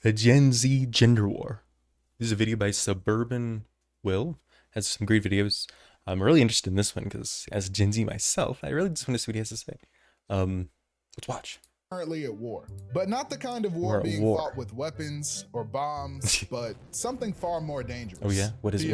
A Gen Z gender war. This is a video by Suburban Will. Has some great videos. I'm really interested in this one because as a Gen Z myself, I really just want to see what he has to say. Let's watch. Currently at war, but not the kind of war We're at being war. fought with weapons or bombs, but something far more dangerous. Oh yeah? What is it?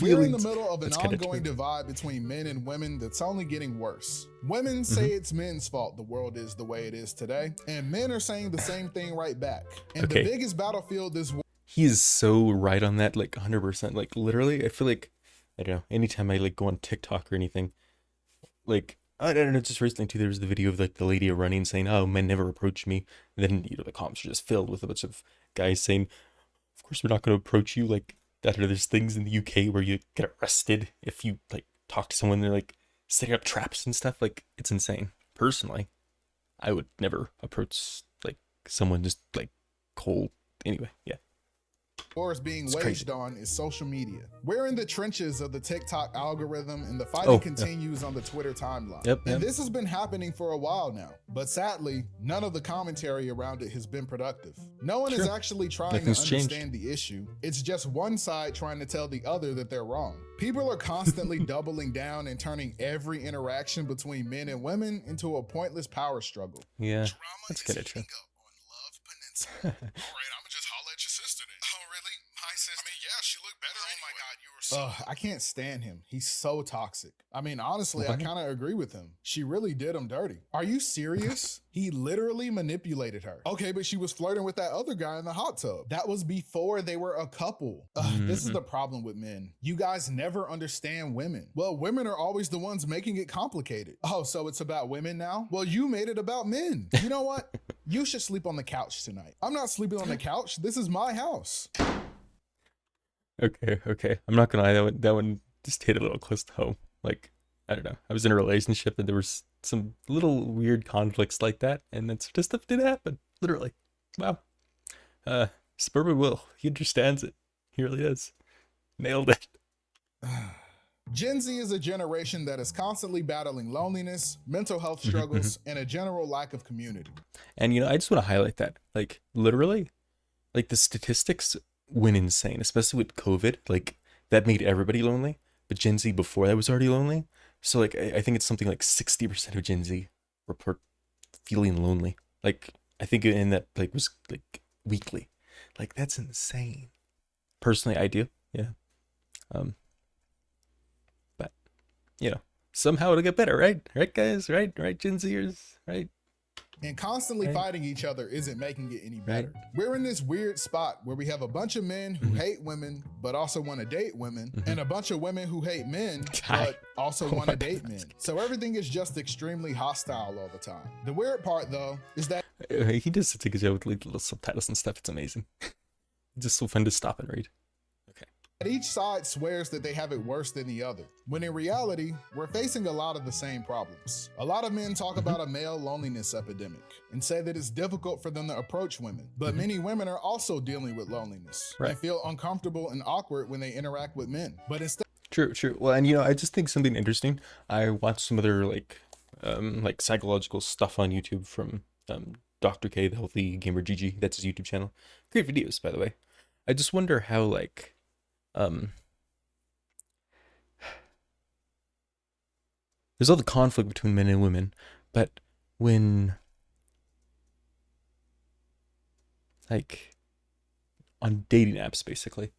We're in the Feelings. middle of an That's kinda ongoing true. divide between men and women that's only getting worse. Women say it's men's fault the world is the way it is today, and men are saying the same thing right back. And Okay. the biggest battlefield this war He is so right on that, like 100%. Like literally, I feel like, I don't know, anytime I like go on TikTok or anything, like, I don't know, just recently too, there was the video of like the lady running saying, oh, men never approach me. And then, the comments are just filled with a bunch of guys saying, of course we're not going to approach you. Like, that there's things in the UK where you get arrested if you like talk to someone, they're like setting up traps and stuff. Like, it's insane. Personally, I would never approach like someone just like cold. Anyway, yeah. is being It's waged crazy. on is social media. We're in the trenches of the TikTok algorithm, and the fighting Oh, yeah. continues on the Twitter timeline. Yep, And yep. this has been happening for a while now, but sadly, none of the commentary around it has been productive. No one is Sure. actually trying Nothing's to changed. understand the issue. It's just one side trying to tell the other that they're wrong. People are constantly doubling down and turning every interaction between men and women into a pointless power struggle. Yeah, that's kind of true. All right, I'ma just holler at your sister then. Oh, really? My sister? I mean, yeah, she looked better. Oh my God, you were so. I can't stand him. He's so toxic. I mean, honestly, I What? kind of agree with him. She really did him dirty. Are you serious? He literally manipulated her. Okay, but she was flirting with that other guy in the hot tub. That was before they were a couple. This is the problem with men. You guys never understand women. Well, women are always the ones making it complicated. Oh, so it's about women now? Well, you made it about men. You know what? You should sleep on the couch tonight. I'm not sleeping on the couch. This is my house. Okay. I'm not gonna lie, that one just hit a little close to home. Like, I don't know. I was in a relationship and there was some little weird conflicts like that, and that sort of stuff did happen. Literally. Wow. Suburban Will, he understands it. He really does. Nailed it. Gen Z is a generation that is constantly battling loneliness, mental health struggles, and a general lack of community. And I just want to highlight that. Like, literally, like the statistics went insane, especially with COVID. Like, that made everybody lonely. But Gen Z before that was already lonely. So like I think it's something like 60% of Gen Z report feeling lonely. Like, I think in that like was like weekly. Like, that's insane. Personally, I do. Yeah. But somehow it'll get better, right? Right, guys? Right, Gen Zers, right? And constantly Right. fighting each other isn't making it any Right. better. We're in this weird spot where we have a bunch of men who hate women but also want to date women, and a bunch of women who hate men but also Oh want my to date men. So everything is just extremely hostile all the time. The weird part, though, is that He does such a good job with like little subtitles and stuff. It's amazing. Just so fun to stop and read. Okay. each side swears that they have it worse than the other, when in reality, we're facing a lot of the same problems. A lot of men talk about a male loneliness epidemic and say that it's difficult for them to approach women, but many women are also dealing with loneliness Right. and feel uncomfortable and awkward when they interact with men. But instead True. Well, and I just think something interesting. I watched some other like psychological stuff on YouTube from Dr. K, the Healthy Gamer GG. That's his YouTube channel. Great videos, by the way. I just wonder how like there's all the conflict between men and women, but when like on dating apps, basically,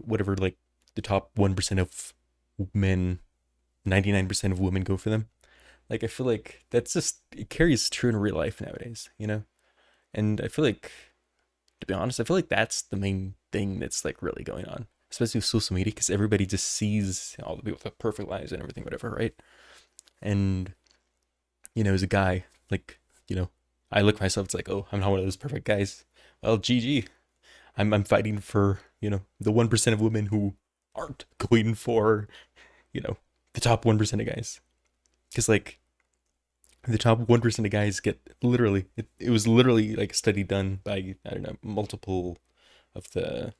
whatever, like the top 1% of men, 99% of women go for them. Like, I feel like that's just, it carries true in real life nowadays, And I feel like, to be honest, I feel like that's the main thing that's like really going on, especially with social media, because everybody just sees all the people with perfect lives and everything, whatever, right? And, as a guy, like, I look at myself, it's like, oh, I'm not one of those perfect guys. Well, GG. I'm fighting for, the 1% of women who aren't going for, the top 1% of guys. Because, like, the top 1% of guys get literally, it was literally like a study done by, I don't know, multiple of the,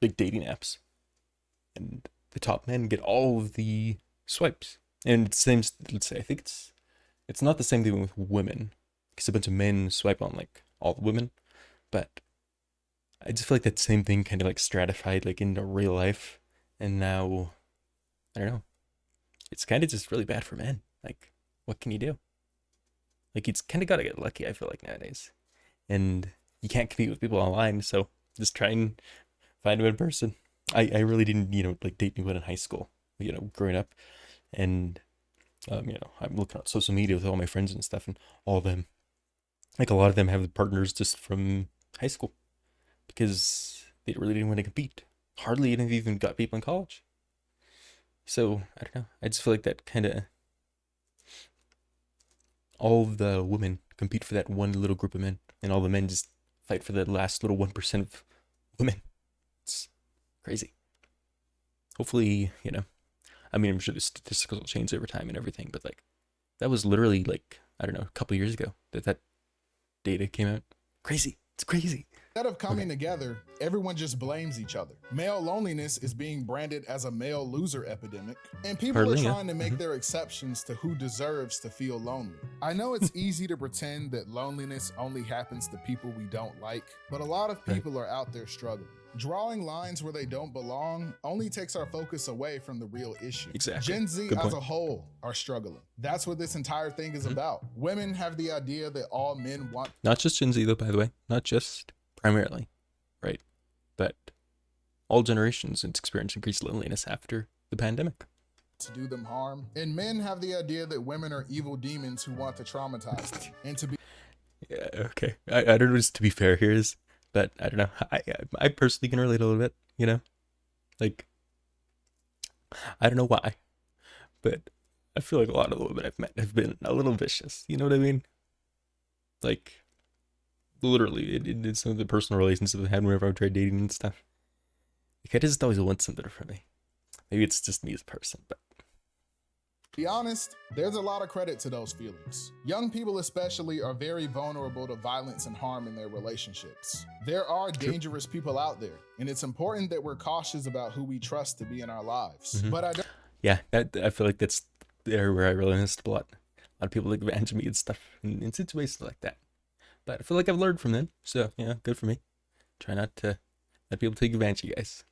big dating apps. And the top men get all of the swipes. And it's the same, let's say, I think it's not the same thing with women. Because a bunch of men swipe on, like, all the women. But I just feel like that same thing kind of like stratified like into real life, and now I don't know. It's kind of just really bad for men. Like, what can you do? Like, it's kind of got to get lucky. I feel like nowadays, and you can't compete with people online, so just try and find them in person. I really didn't like date anyone in high school, growing up, and I'm looking at social media with all my friends and stuff, and all of them, like a lot of them have partners just from high school because they really didn't want to compete. Hardly any of them even got people in college. So I don't know. I just feel like that kind of all of the women compete for that one little group of men, and all the men just fight for the last little 1% of women. It's crazy. Hopefully, I mean, I'm sure the statistics will change over time and everything, but like that was literally like I don't know, a couple years ago that data came out. Crazy. It's crazy. Instead of coming Okay. together, everyone just blames each other. Male loneliness is being branded as a male loser epidemic, and people Hardly, are yeah. trying to make their exceptions to who deserves to feel lonely. I know it's easy to pretend that loneliness only happens to people we don't like, but a lot of Right. people are out there struggling. Drawing lines where they don't belong only takes our focus away from the real issue. Exactly. Gen Z Good as point. a whole are struggling. That's what this entire thing is about. Women have the idea that all men want Not just Gen Z though, by the way. Not just primarily, right? But all generations experience increased loneliness after the pandemic. to do them harm, and men have the idea that women are evil demons who want to traumatize them and to be Yeah, okay. I don't know just to be fair here is, but I don't know. I personally can relate a little bit, Like, I don't know why, but I feel like a lot of the women I've met have been a little vicious. You know what I mean? Like, literally, it's some of the personal relations I've had whenever I've tried dating and stuff. Like, I just always want something from me. Maybe it's just me as a person, but be honest, there's a lot of credit to those feelings. Young people especially are very vulnerable to violence and harm in their relationships. There are dangerous people out there, and it's important that we're cautious about who we trust to be in our lives. But I don't yeah, I feel like that's there where I really missed a lot. A lot of people take advantage of me and stuff in situations like that. But I feel like I've learned from them, so yeah, good for me. Try not to let people take advantage of you guys.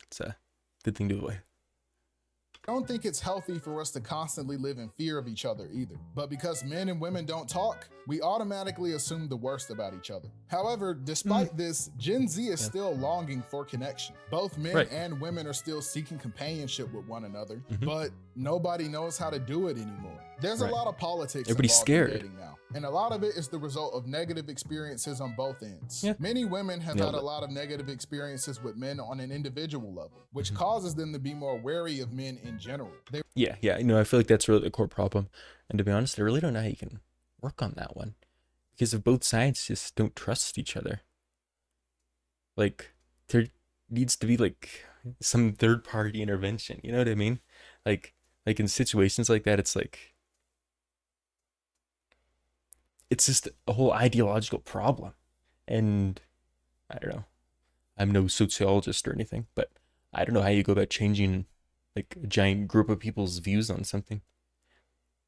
It's a good thing to avoid. don't think it's healthy for us to constantly live in fear of each other either. But because men and women don't talk, we automatically assume the worst about each other. However, despite this, Gen Z is still longing for connection. Both men and women are still seeking companionship with one another, but nobody knows how to do it anymore. There's a lot of politics Everybody's involved in scared. dating now, and a lot of it is the result of negative experiences on both ends. Yeah. Many women have Nailed had a it. lot of negative experiences with men on an individual level, which causes them to be more wary of men in general. They Yeah, I feel like that's really the core problem. And to be honest, I really don't know how you can work on that one. Because if both sides just don't trust each other. Like, there needs to be like some third party intervention. You know what I mean? Like in situations like that, it's like it's just a whole ideological problem. And I don't know. I'm no sociologist or anything, but I don't know how you go about changing like a giant group of people's views on something,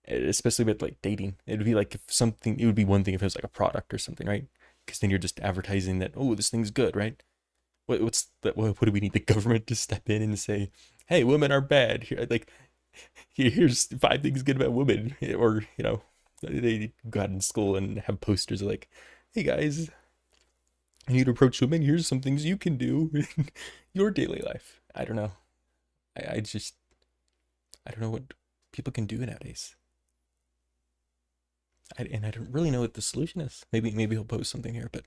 especially with like dating. It'd be like if something, it would be one thing if it was like a product or something, right? Because then you're just advertising that, oh, this thing's good, right? What's that? What do we need the government to step in and say, hey, women are bad? Here, like, here's 5 things good about women, or they go out in school and have posters like, hey guys, you need to approach women. Here's some things you can do in your daily life. I don't know. I just I don't know what people can do nowadays. And I don't really know what the solution is. Maybe he'll post something here, but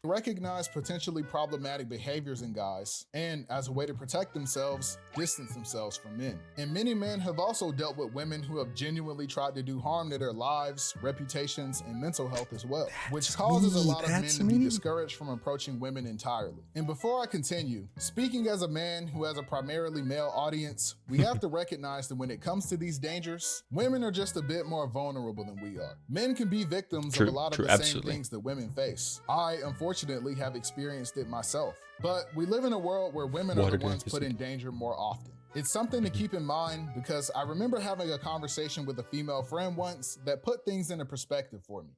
recognize potentially problematic behaviors in guys, and as a way to protect themselves, distance themselves from men. And many men have also dealt with women who have genuinely tried to do harm to their lives, reputations, and mental health as well, which causes a lot of men to be discouraged from approaching women entirely. And before I continue, speaking as a man who has a primarily male audience, we have to recognize that when it comes to these dangers, women are just a bit more vulnerable than we are. Men can be victims of a lot of the same things that women face. I, unfortunately, have experienced it myself. But we live in a world where women are the ones put in danger more often. It's something to keep in mind because I remember having a conversation with a female friend once that put things into perspective for me.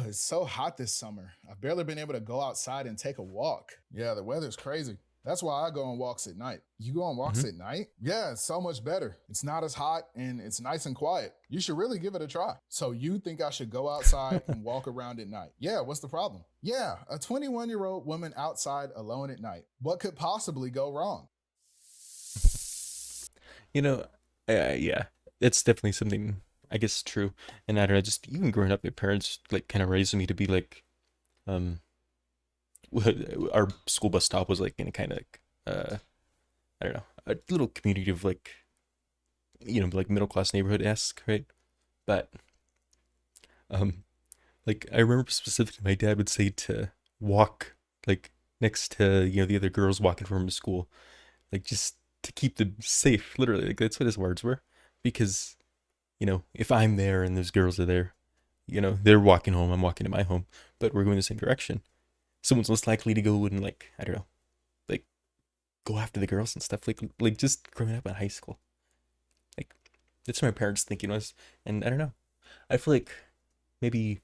It's so hot this summer. I've barely been able to go outside and take a walk. Yeah, the weather's crazy. That's why I go on walks at night. You go on walks Hmm. at night? Yeah, it's so much better. It's not as hot and it's nice and quiet. You should really give it a try. So you think I should go outside and walk around at night? Yeah, what's the problem? Yeah, a 21-year-old woman outside alone at night. What could possibly go wrong? You know, yeah, it's definitely something I guess true. And I don't know, just even growing up, my parents like kind of raised me to be like, um, our school bus stop was like in a kind of like, I don't know, a little community of like, like middle class neighborhood esque, right? But um, like I remember specifically, my dad would say to walk like next to the other girls walking from to school, like just to keep them safe. Literally, like that's what his words were, because if I'm there and those girls are there, they're walking home, I'm walking to my home, but we're going the same direction. Someone's less likely to go and like I don't know, like go after the girls and stuff. Like just growing up in high school, like that's what my parents' thinking was, and I don't know. I feel like maybe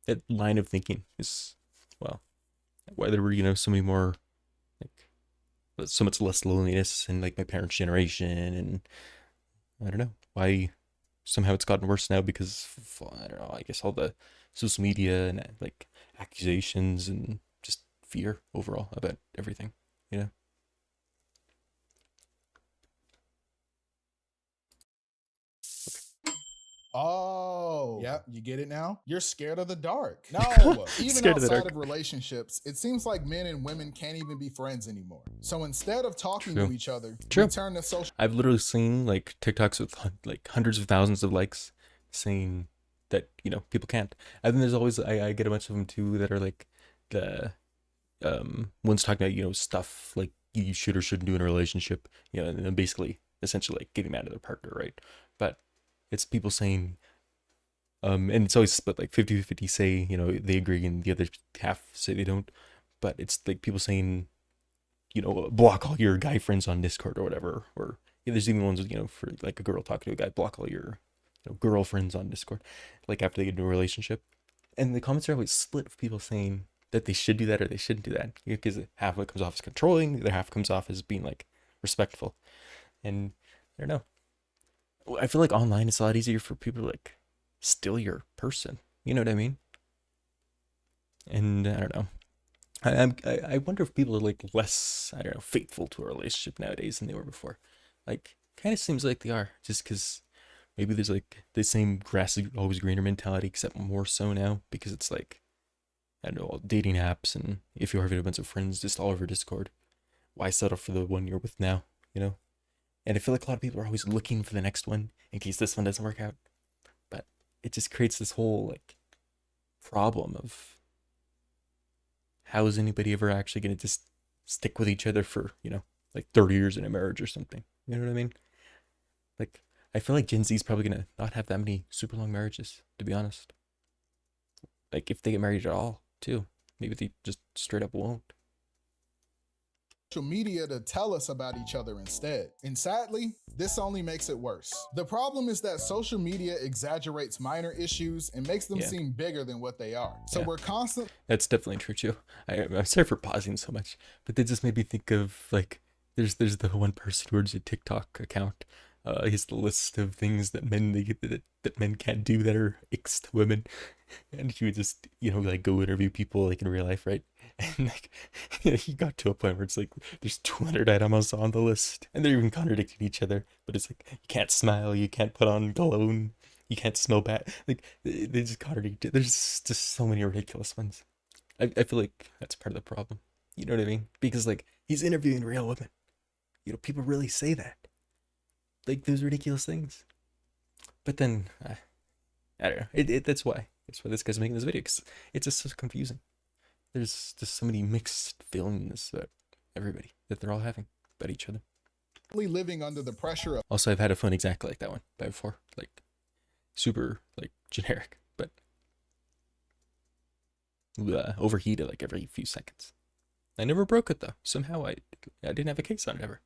that line of thinking is well, why there were so many more like so much less loneliness in like my parents' generation, and I don't know why somehow it's gotten worse now because I don't know. I guess all the social media and like accusations and just fear overall about everything. You know. Oh, yep, you get it now? You're scared of the dark. No, even Scared of the outside dark. of relationships, it seems like men and women can't even be friends anymore. So instead of talking to True. each other, we True. turn to social. I've literally seen like TikToks with like hundreds of thousands of likes saying that people can't. And then there's always I get a bunch of them too that are like the one's talking about stuff like you should or shouldn't do in a relationship, and then basically essentially like getting mad at their partner, right? But it's people saying and it's always split like 50-50 say they agree and the other half say they don't, but it's like people saying block all your guy friends on Discord or whatever, or there's even ones for like a girl talking to a guy, block all your girlfriends on Discord, like after they get into a relationship. And the comments are always split of people saying that they should do that or they shouldn't do that, because half of it comes off as controlling, the other half comes off as being like respectful. And I don't know, I feel like online it's a lot easier for people to like steal your person, you know what I mean? And I don't know, I wonder if people are like less, I don't know, faithful to a relationship nowadays than they were before. Like, kind of seems like they are, just because maybe there's like the same grass is always greener mentality, except more so now because it's like I don't know, all dating apps, and if you have a bunch of friends just all over Discord, why settle for the one you're with now, you know? And I feel like a lot of people are always looking for the next one in case this one doesn't work out. But it just creates this whole like problem of how is anybody ever actually going to just stick with each other for, like 30 years in a marriage or something? You know what I mean? Like, I feel like Gen Z is probably going to not have that many super long marriages, to be honest. Like, if they get married at all, too. Maybe they just straight up won't. Media to tell us about each other instead. And sadly, this only makes it worse. The problem is that social media exaggerates minor issues and makes them Yeah. seem bigger than what they are. So Yeah. we're constantly. That's definitely true, too. I'm sorry for pausing so much, but that just made me think of, like, there's the one person who runs a TikTok account. He has the list of things that that men can't do that are icks to women, and he would just like go interview people like in real life, right? And like he got to a point where it's like there's 200 items on the list, and they're even contradicting each other. But it's like you can't smile, you can't put on cologne, you can't smell bad. Like they just contradict. There's just so many ridiculous ones. I feel like that's part of the problem. You know what I mean? Because like he's interviewing real women. People really say that, like those ridiculous things. But then I don't know. That's why this guy's making this video, because it's just so confusing. There's just so many mixed feelings about everybody that they're all having about each other. Living under the pressure of. Also, I've had a phone exactly like that one by before, like super like generic, but overheated like every few seconds. I never broke it though. Somehow I didn't have a case on it ever.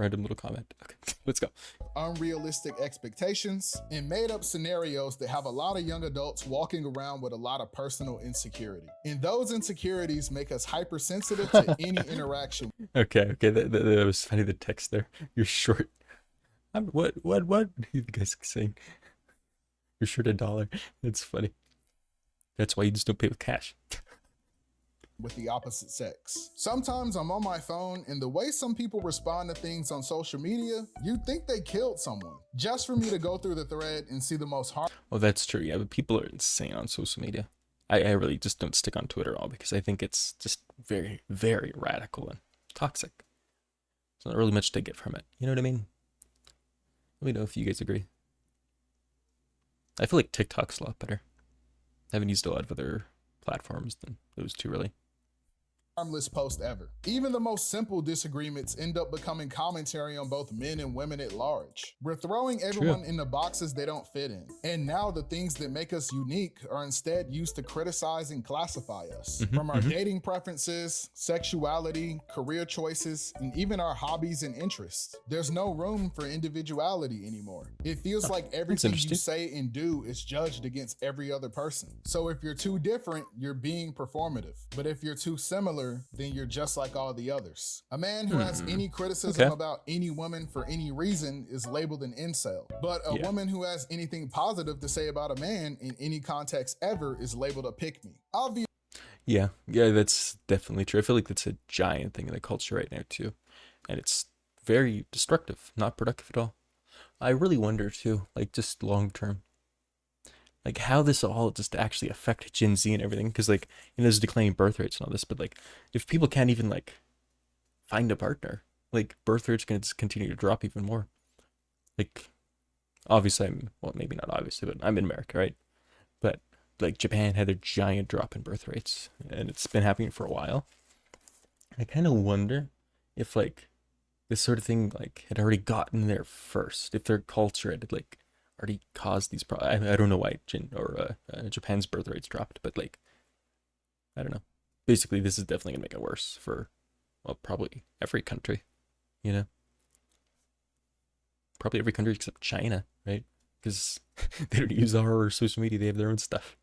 random little comment. Okay, let's go. Unrealistic expectations, and made up scenarios that have a lot of young adults walking around with a lot of personal insecurity. And those insecurities make us hypersensitive to any interaction. Okay, that was funny. The text there. You're short. What? You guys saying you're short $1. That's funny. That's why you just don't pay with cash. With the opposite sex. Sometimes I'm on my phone, and the way some people respond to things on social media, you'd think they killed someone. Just for me to go through the thread and see the most harm. Oh, that's true. Yeah, but people are insane on social media. I really just don't stick on Twitter at all because I think it's just very, very radical and toxic. There's not really much to get from it. You know what I mean? Let me know if you guys agree. I feel like TikTok's a lot better. I haven't used a lot of other platforms than those two, really. Harmless post ever. Even the most simple disagreements end up becoming commentary on both men and women at large. We're throwing everyone into boxes they don't fit in. And now the things that make us unique are instead used to criticize and classify us. From our dating preferences, sexuality, career choices, and even our hobbies and interests. There's no room for individuality anymore. It feels like everything you say and do is judged against every other person. So if you're too different, you're being performative. But if you're too similar, then you're just like all the others. A man who has any criticism about any woman for any reason is labeled an incel. But a woman who has anything positive to say about a man in any context ever is labeled a pick-me. Obviously. Yeah, that's definitely true. I feel like that's a giant thing in the culture right now too. And it's very destructive, not productive at all. I really wonder too, like just long term, like how this all just actually affect Gen Z and everything. Because like, there's declining birth rates and all this, but like if people can't even like find a partner, like birth rates going to continue to drop even more. Like obviously well, maybe not obviously, but I'm in America, right? But like Japan had a giant drop in birth rates and it's been happening for a while. I kind of wonder if like this sort of thing like had already gotten there first, if their culture had like already caused these problems. I don't know why Japan's birth rates dropped, but like, I don't know. Basically, this is definitely gonna make it worse for, well, probably every country, you know? Probably every country except China, right? Because they don't use our social media, they have their own stuff.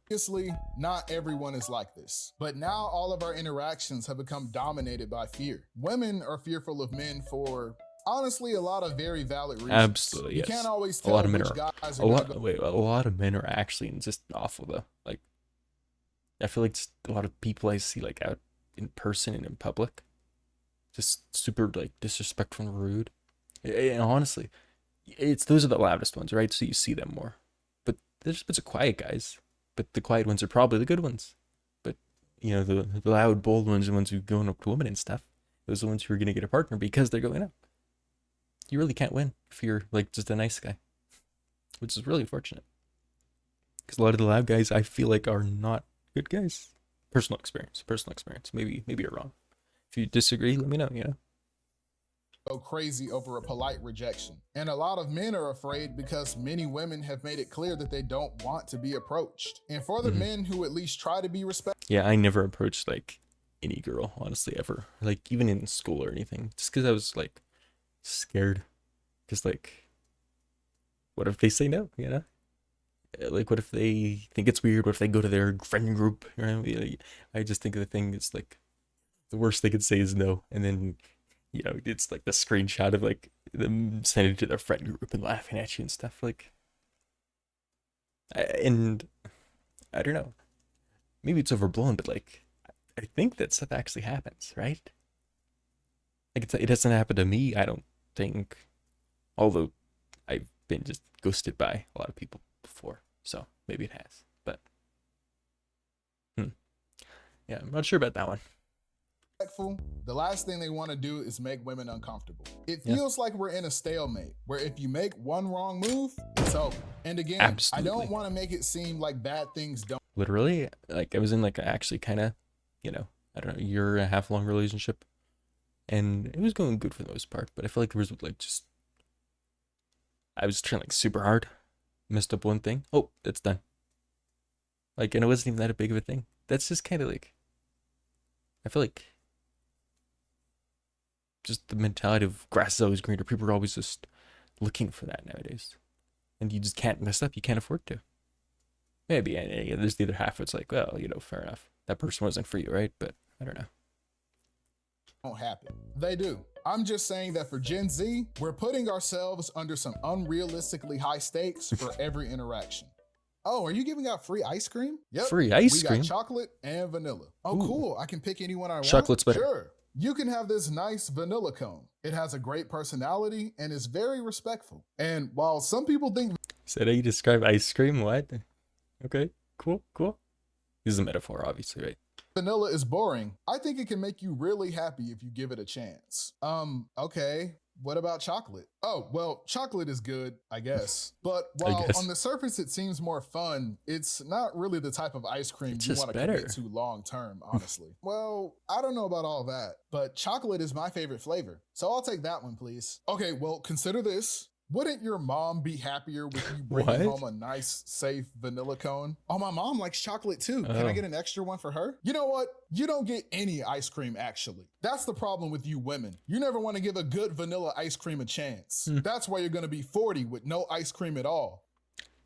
Obviously, not everyone is like this, but now all of our interactions have become dominated by fear. Women are fearful of men for honestly a lot of very valid reasons. Absolutely, yes. You can't always tell a lot of men which are, guys are a lot of men are actually just awful though. Like, I feel like just a lot of people I see like out in person and in public, just super like disrespectful and rude. And honestly, those are the loudest ones, right? So you see them more. But there's a bunch of quiet guys. But the quiet ones are probably the good ones. But the loud, bold ones, the ones who go up to women and stuff, those are the ones who are gonna get a partner because they're going up. You really can't win if you're like just a nice guy, which is really unfortunate. Because a lot of the loud guys I feel like are not good guys. Personal experience. Maybe you're wrong. If you disagree, let me know. Go crazy over a polite rejection. And a lot of men are afraid because many women have made it clear that they don't want to be approached. And for the men who at least try to be respectful. Yeah, I never approached like any girl, honestly, ever. Like even in school or anything. Just because I was like scared. Because like, what if they say no, Like what if they think it's weird? What if they go to their friend group? I just think the thing is like, the worst they could say is no. And then it's like the screenshot of like them sending it to their friend group and laughing at you and stuff. Like, and I don't know, maybe it's overblown, but like, I think that stuff actually happens, right? Like, it doesn't happen to me, I don't think. Although I've been just ghosted by a lot of people before, so maybe it has. But yeah, I'm not sure about that one. The last thing they want to do is make women uncomfortable. It feels like we're in a stalemate where if you make one wrong move, it's over. And again, absolutely. I don't want to make it seem like bad things don't. Literally, like I was in like actually kind of, I don't know, year and a half long relationship, and it was going good for the most part. But I feel like there was like I was trying like super hard, messed up one thing. Oh, that's done. Like, and it wasn't even that big of a thing. That's just kind of like, I feel like just the mentality of grass is always greener. People are always just looking for that nowadays, and you just can't mess up. You can't afford to. Maybe there's the other half. It's like, well, fair enough. That person wasn't for you, right? But I don't know. Don't happen. They do. I'm just saying that for Gen Z, we're putting ourselves under some unrealistically high stakes for every interaction. Oh, are you giving out free ice cream? Yep. Free ice We cream? got chocolate and vanilla. Oh, Ooh. cool. I can pick anyone I want. Chocolate's better. Sure. You can have this nice vanilla cone. It has a great personality and is very respectful. And while some people think Is that how you describe ice cream? What? Okay, cool. This is a metaphor, obviously, right? vanilla is boring, I think it can make you really happy if you give it a chance. Okay. What about chocolate? Oh, well, chocolate is good, I guess. But while on the surface it seems more fun, it's not really the type of ice cream you want to commit to long term, honestly. Well, I don't know about all that, but chocolate is my favorite flavor. So I'll take that one, please. Okay, well, consider this. Wouldn't your mom be happier with you bringing home a nice, safe vanilla cone? Oh, my mom likes chocolate too. Can I get an extra one for her? You know what? You don't get any ice cream, actually. That's the problem with you women. You never want to give a good vanilla ice cream a chance. That's why you're going to be 40 with no ice cream at all.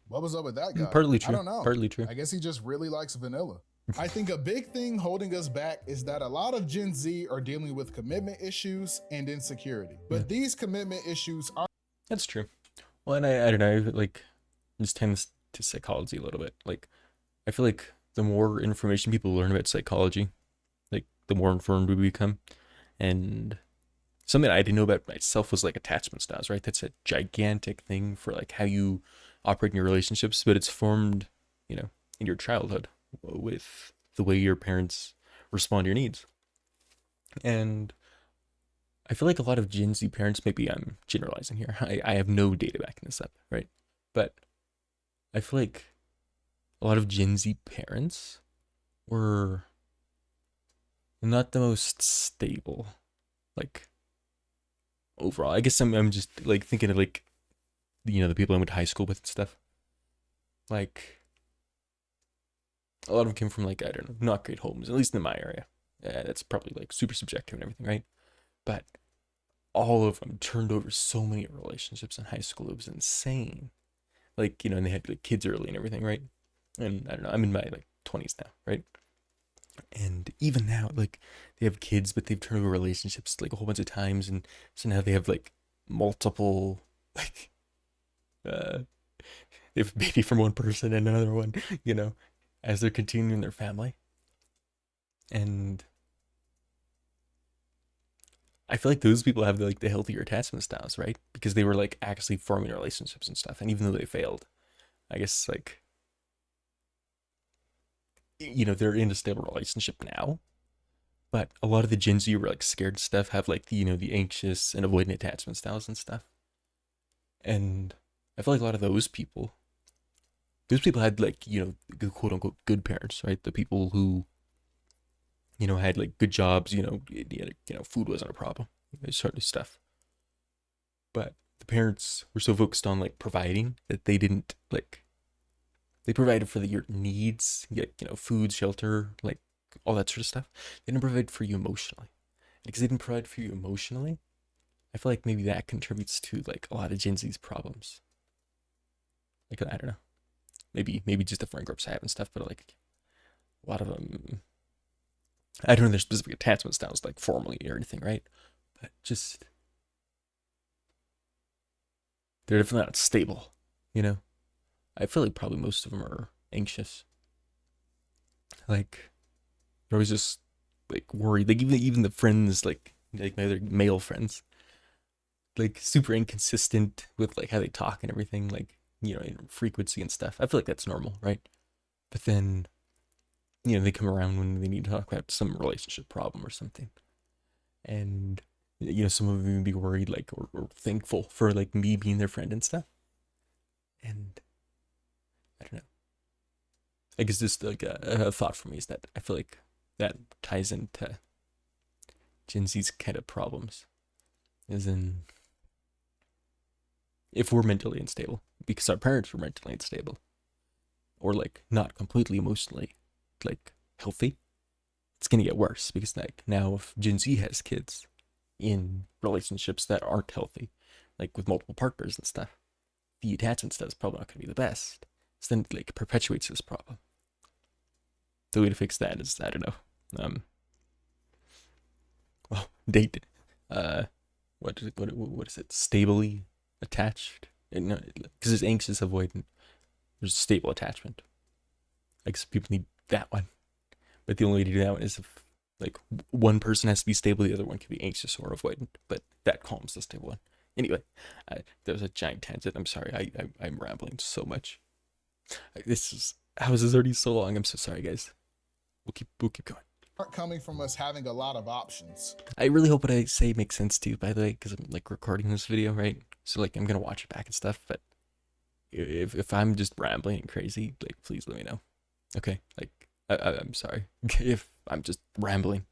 What was up with that guy? Partly true. I don't know. Partly true. I guess he just really likes vanilla. I think a big thing holding us back is that a lot of Gen Z are dealing with commitment issues and insecurity. But these commitment issues aren't. That's true. Well, and I don't know, like, this tends to psychology a little bit. Like, I feel like the more information people learn about psychology, like, the more informed we become. And something I didn't know about myself was, like, attachment styles, right? That's a gigantic thing for, like, how you operate in your relationships, but it's formed, you know, in your childhood with the way your parents respond to your needs. And I feel like a lot of Gen Z parents, maybe I'm generalizing here. I have no data backing this up, right? But I feel like a lot of Gen Z parents were not the most stable, like, overall. I guess I'm just, like, thinking of, like, you know, the people I went to high school with and stuff. Like, a lot of them came from, like, I don't know, not great homes, at least in my area. That's probably, like, super subjective and everything, right? But all of them turned over so many relationships in high school. It was insane. Like, you know, and they had, like, kids early and everything, right? And I don't know, I'm in my, like, 20s now, right? And even now, like, they have kids, but they've turned over relationships, like, a whole bunch of times. And so now they have, like, multiple, like, they have a baby from one person and another one, you know, as they're continuing their family. And I feel like those people have the healthier attachment styles, right? Because they were, like, actually forming relationships and stuff. And even though they failed, I guess, like, you know, they're in a stable relationship now. But a lot of the Gen Z who were, like, scared stuff have, like, the anxious and avoidant attachment styles and stuff. And I feel like a lot of those people had, like, you know, the quote unquote good parents, right? The people who, you know, had, like, good jobs, you know, food wasn't a problem, sort of stuff. But the parents were so focused on, like, providing that they didn't, like, they provided for your needs, you know, food, shelter, like, all that sort of stuff. They didn't provide for you emotionally. And because they didn't provide for you emotionally, I feel like maybe that contributes to, like, a lot of Gen Z's problems. Like, I don't know, maybe just the friend groups I have and stuff, but, like, a lot of them, I don't know their specific attachment styles, like, formally or anything, right? But just, they're definitely not stable, you know? I feel like probably most of them are anxious. Like, they're always just, like, worried. Like, even the friends, like my other male friends, like, super inconsistent with, like, how they talk and everything, like, you know, in frequency and stuff. I feel like that's normal, right? But then, you know, they come around when they need to talk about some relationship problem or something. And, you know, some of them be worried, like, or thankful for, like, me being their friend and stuff. And I don't know. I guess just, like, a thought for me is that I feel like that ties into Gen Z's kind of problems. As in, if we're mentally unstable, because our parents were mentally unstable, or, like, not completely emotionally, like, healthy, it's gonna get worse. Because, like, now if Gen Z has kids, in relationships that aren't healthy, like with multiple partners and stuff. The attachment stuff is probably not going to be the best. So then, like, perpetuates this problem. The way to fix that is, I don't know. Well, date. What is it? Stably attached? No, because there's anxious avoidant. There's stable attachment. Like, some people need that one, but the only way to do that one is if, like, one person has to be stable, the other one can be anxious or avoidant, but that calms the stable one. Anyway, that was a giant tangent. I'm sorry. I'm rambling so much. How is this already so long? I'm so sorry, guys. We'll keep going. Aren't coming from us having a lot of options. I really hope what I say makes sense to you, by the way, because I'm like recording this video, right? So like I'm gonna watch it back and stuff. But if I'm just rambling and crazy, like please let me know. Okay, like I'm sorry if I'm just rambling.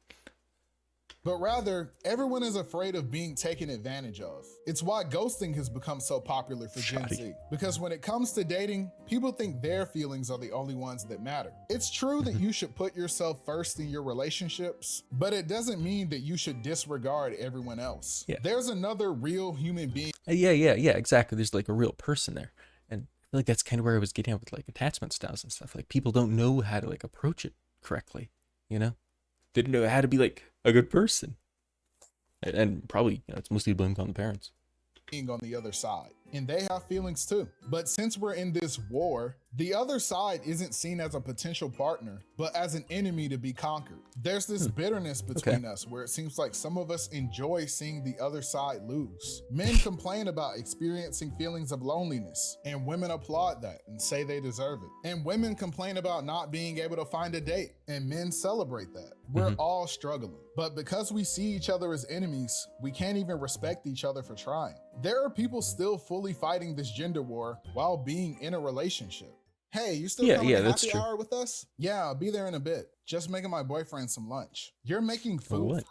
But rather, everyone is afraid of being taken advantage of. It's why ghosting has become so popular for Gen Z. Because when it comes to dating, people think their feelings are the only ones that matter. It's true that you should put yourself first in your relationships, but it doesn't mean that you should disregard everyone else. Yeah. There's another real human being. Yeah, exactly. There's like a real person there. And I feel like that's kind of where I was getting at with like attachment styles and stuff. Like people don't know how to like approach it correctly, you know? They don't know how to be like a good person. And probably, it's mostly blamed on the parents. On the other side, and they have feelings too. But since we're in this war, the other side isn't seen as a potential partner, but as an enemy to be conquered. There's this bitterness between us where it seems like some of us enjoy seeing the other side lose. Men complain about experiencing feelings of loneliness, and women applaud that and say they deserve it. And women complain about not being able to find a date, and men celebrate that. We're all struggling, but because we see each other as enemies, we can't even respect each other for trying. There are people still fully fighting this gender war while being in a relationship. Hey, you still coming to happy hour with us? Yeah, I'll be there in a bit. Just making my boyfriend some lunch. You're making food for my man?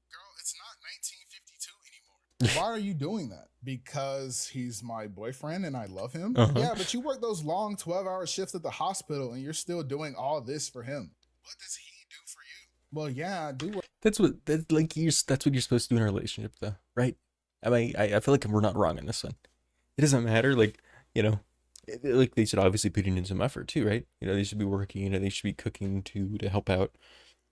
Girl, it's not 1952 anymore. Why are you doing that? Because he's my boyfriend and I love him? Yeah, but you work those long 12-hour shifts at the hospital and you're still doing all this for him. What does he do for you? Well, yeah, I do. That's what you're supposed to do in a relationship, though, right? I mean, I feel like we're not wrong in this one. It doesn't matter, like, like they should obviously put in some effort too, right? They should be working, they should be cooking to help out,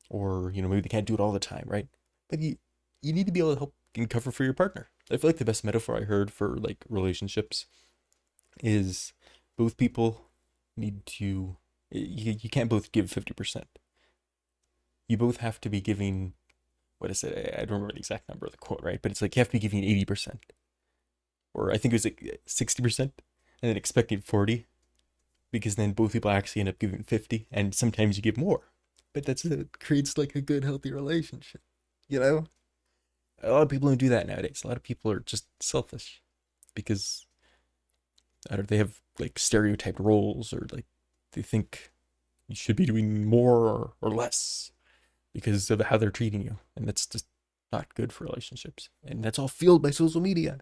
or maybe they can't do it all the time, right? But you need to be able to help and cover for your partner. I feel like the best metaphor I heard for like relationships is both people need to. You can't both give 50%. You both have to be giving. What is it? I don't remember the exact number of the quote, right? But it's like you have to be giving 80%. Or I think it was like 60%, and then expecting 40, because then both people actually end up giving 50, and sometimes you give more. But it creates like a good, healthy relationship, A lot of people don't do that nowadays. A lot of people are just selfish because they have like stereotyped roles, or like they think you should be doing more or less because of how they're treating you. And that's just not good for relationships. And that's all fueled by social media.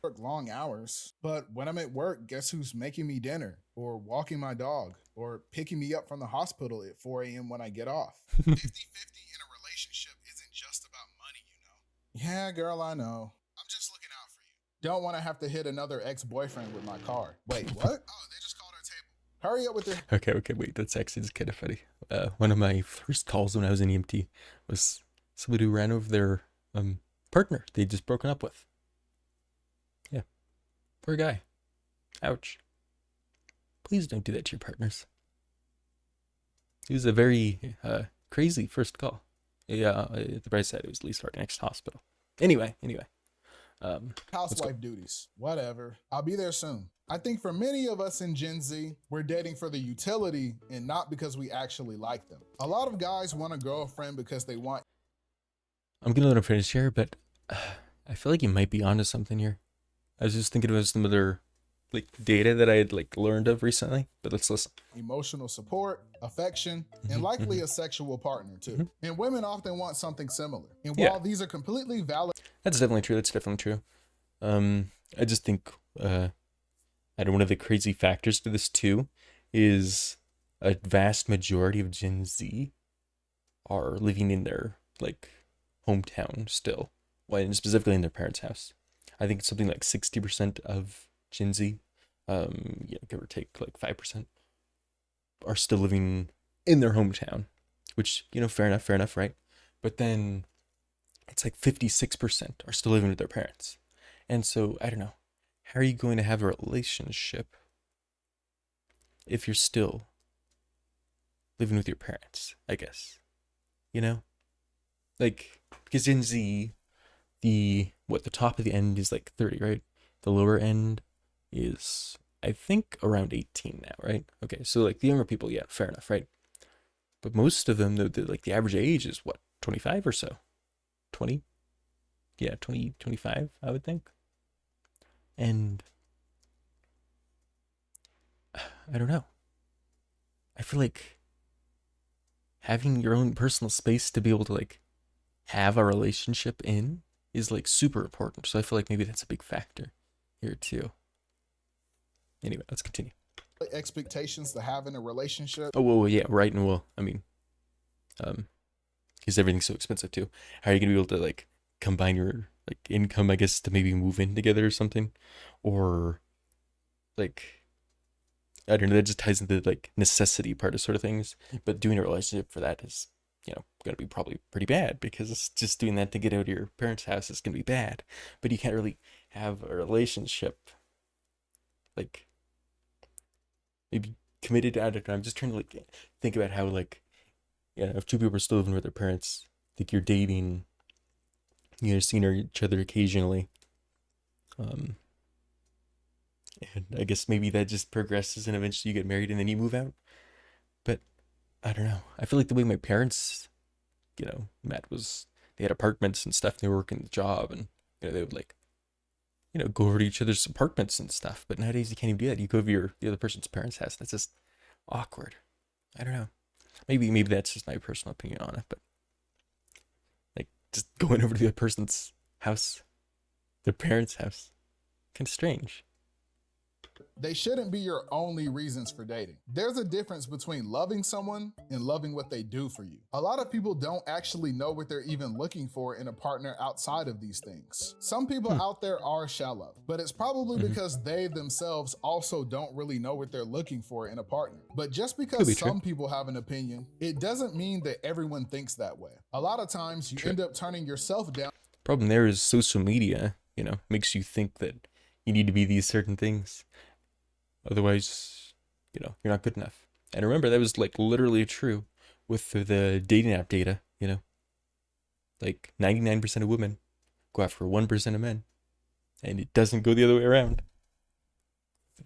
Work long hours, but when I'm at work, guess who's making me dinner or walking my dog or picking me up from the hospital at 4 a.m. when I get off? 50-50 in a relationship isn't just about money, Yeah, girl, I know. I'm just looking out for you. Don't want to have to hit another ex-boyfriend with my car. Wait, what? Oh, they just called our table. Hurry up with their... Okay, wait, that's actually just kind of funny. One of my first calls when I was in EMT was somebody who ran over their partner they'd just broken up with. Yeah. Poor guy. Ouch. Please don't do that to your partners. It was a very crazy first call. Yeah, the bright side, it was at least right next hospital. Anyway. Housewife duties. Whatever. I'll be there soon. I think for many of us in Gen Z, we're dating for the utility and not because we actually like them. A lot of guys want a girlfriend because they want... I'm going to let him finish here, but I feel like you might be onto something here. I was just thinking about some other like data that I had like learned of recently, but let's listen. Emotional support, affection, and likely a sexual partner too. And women often want something similar. And while these are completely valid... That's definitely true. I just think one of the crazy factors to this too is a vast majority of Gen Z are living in their like hometown still, when specifically in their parents' house. I think it's something like 60% of Gen Z, yeah, give or take like 5%, are still living in their hometown, which, fair enough, right? But then it's like 56% are still living with their parents. And so, I don't know, how are you going to have a relationship if you're still living with your parents, I guess? You know? Like, because Gen Z, the top of the end is like 30, right? The lower end is, I think, around 18 now, right? Okay, so like the younger people, yeah, fair enough, right? But most of them, like the average age is what, 25 or so? 20? Yeah, 20, 25, I would think. And I don't know. I feel like having your own personal space to be able to like have a relationship in is like super important. So I feel like maybe that's a big factor here too. Anyway, let's continue. Expectations to have in a relationship. Oh, whoa, yeah, right. And well, I mean, um, because everything's so expensive too. How are you gonna be able to like combine your like income, I guess, to maybe move in together or something, or like I don't know. That just ties into the like necessity part of sort of things. But doing a relationship for that is, gonna be probably pretty bad because it's just doing that to get out of your parents' house is gonna be bad. But you can't really have a relationship like maybe committed. I don't know. I'm just trying to like think about how like if two people are still living with their parents, like you're dating, seeing each other occasionally. Um, and I guess maybe that just progresses and eventually you get married and then you move out. But I don't know. I feel like the way my parents, met was they had apartments and stuff. They were working the job and they would like go over to each other's apartments and stuff. But nowadays you can't even do that. You go over the other person's parents' house. That's just awkward. I don't know. Maybe that's just my personal opinion on it. But like just going over to the other person's house, their parents' house, kind of strange. They shouldn't be your only reasons for dating. There's a difference between loving someone and loving what they do for you. A lot of people don't actually know what they're even looking for in a partner outside of these things. Some people out there are shallow, but it's probably because they themselves also don't really know what they're looking for in a partner. But just Could because be true. some people have an opinion, it doesn't mean that everyone thinks that way. A lot of times you True. end up turning yourself down. Problem there is social media, makes you think that you need to be these certain things. Otherwise, you're not good enough. And remember, that was like literally true with the dating app data, like 99% of women go after 1% of men. And it doesn't go the other way around.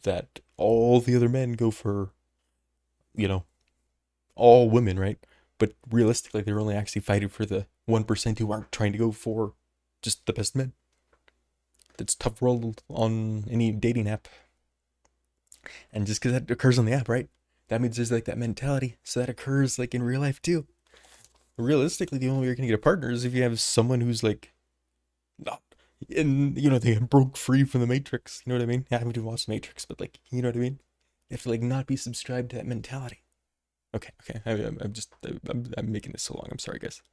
That all the other men go for, you know, all women, right? But realistically, they're only actually fighting for the 1% who aren't trying to go for just the best men. That's tough world on any dating app. And just because that occurs on the app, right? That means there's like that mentality. So that occurs like in real life too. Realistically, the only way you're gonna get a partner is if you have someone who's like not in, they broke free from the Matrix. You know what I mean? Yeah, I haven't even watched the Matrix, but like, you know what I mean? You have to like not be subscribed to that mentality. Okay. I'm making this so long. I'm sorry, guys.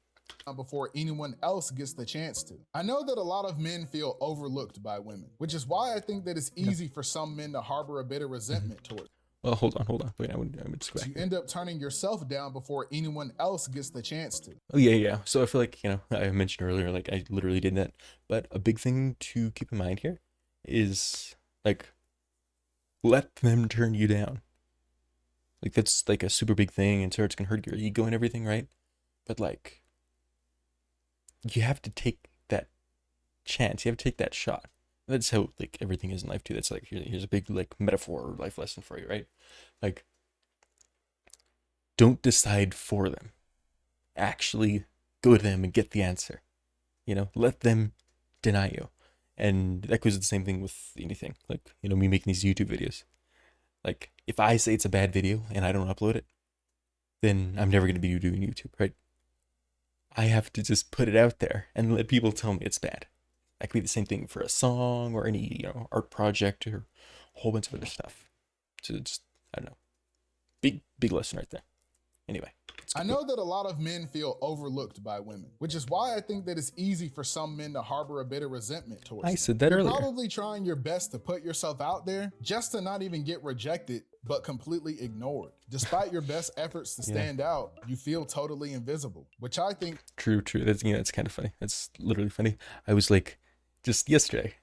Before anyone else gets the chance to. I know that a lot of men feel overlooked by women, which is why I think that it's easy for some men to harbor a bit of resentment towards. Well, hold on. Wait, I would just go back. You end up turning yourself down before anyone else gets the chance to. Oh yeah. So I feel like, I mentioned earlier, like I literally did that. But a big thing to keep in mind here is like let them turn you down. Like that's like a super big thing, and so it's gonna hurt your ego and everything, right? But like you have to take that chance. You have to take that shot. That's how like everything is in life too. That's like here's a big like metaphor or life lesson for you, right? Like don't decide for them. Actually go to them and get the answer. Let them deny you. And that goes the same thing with anything. Like, me making these YouTube videos. Like, if I say it's a bad video and I don't upload it, then I'm never going to be doing YouTube, right? I have to just put it out there and let people tell me it's bad. That could be the same thing for a song or any, art project or a whole bunch of other stuff. So just, I don't know. Big lesson right there. Anyway, It's I good. know that a lot of men feel overlooked by women, which is why I think that it's easy for some men to harbor a bit of resentment towards I them. said that You're earlier. probably trying your best to put yourself out there just to not even get rejected, but completely ignored. Despite your best efforts to Yeah. stand out, you feel totally invisible, which I think True. That's that's kind of funny. That's literally funny. I was like, just yesterday,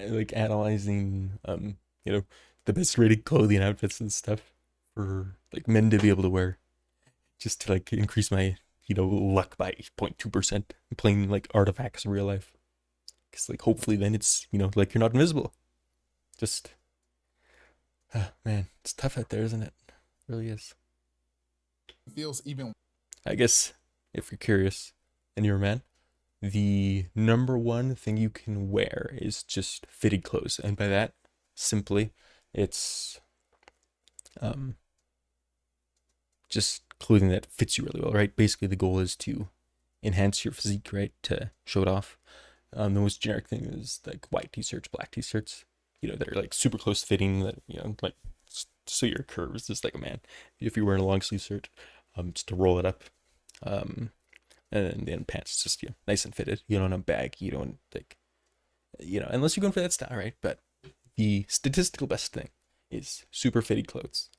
like analyzing, the best rated clothing outfits and stuff for like men to be able to wear, just to like increase my, luck by 0.2%, playing like artifacts in real life. Because like hopefully then it's like you're not invisible. Just, man, it's tough out there, isn't it? It really is. it feels even I guess if you're curious and you're a man, the number one thing you can wear is just fitted clothes, and by that, simply, it's just clothing that fits you really well, right? Basically, the goal is to enhance your physique, right? To show it off. The most generic thing is like white t-shirts, black t-shirts, that are like super close fitting, that like so your curves just like a man. If you're wearing a long sleeve shirt, just to roll it up, and then pants just nice and fitted. You don't have bag. You don't like, unless you're going for that style, right? But the statistical best thing is super fitted clothes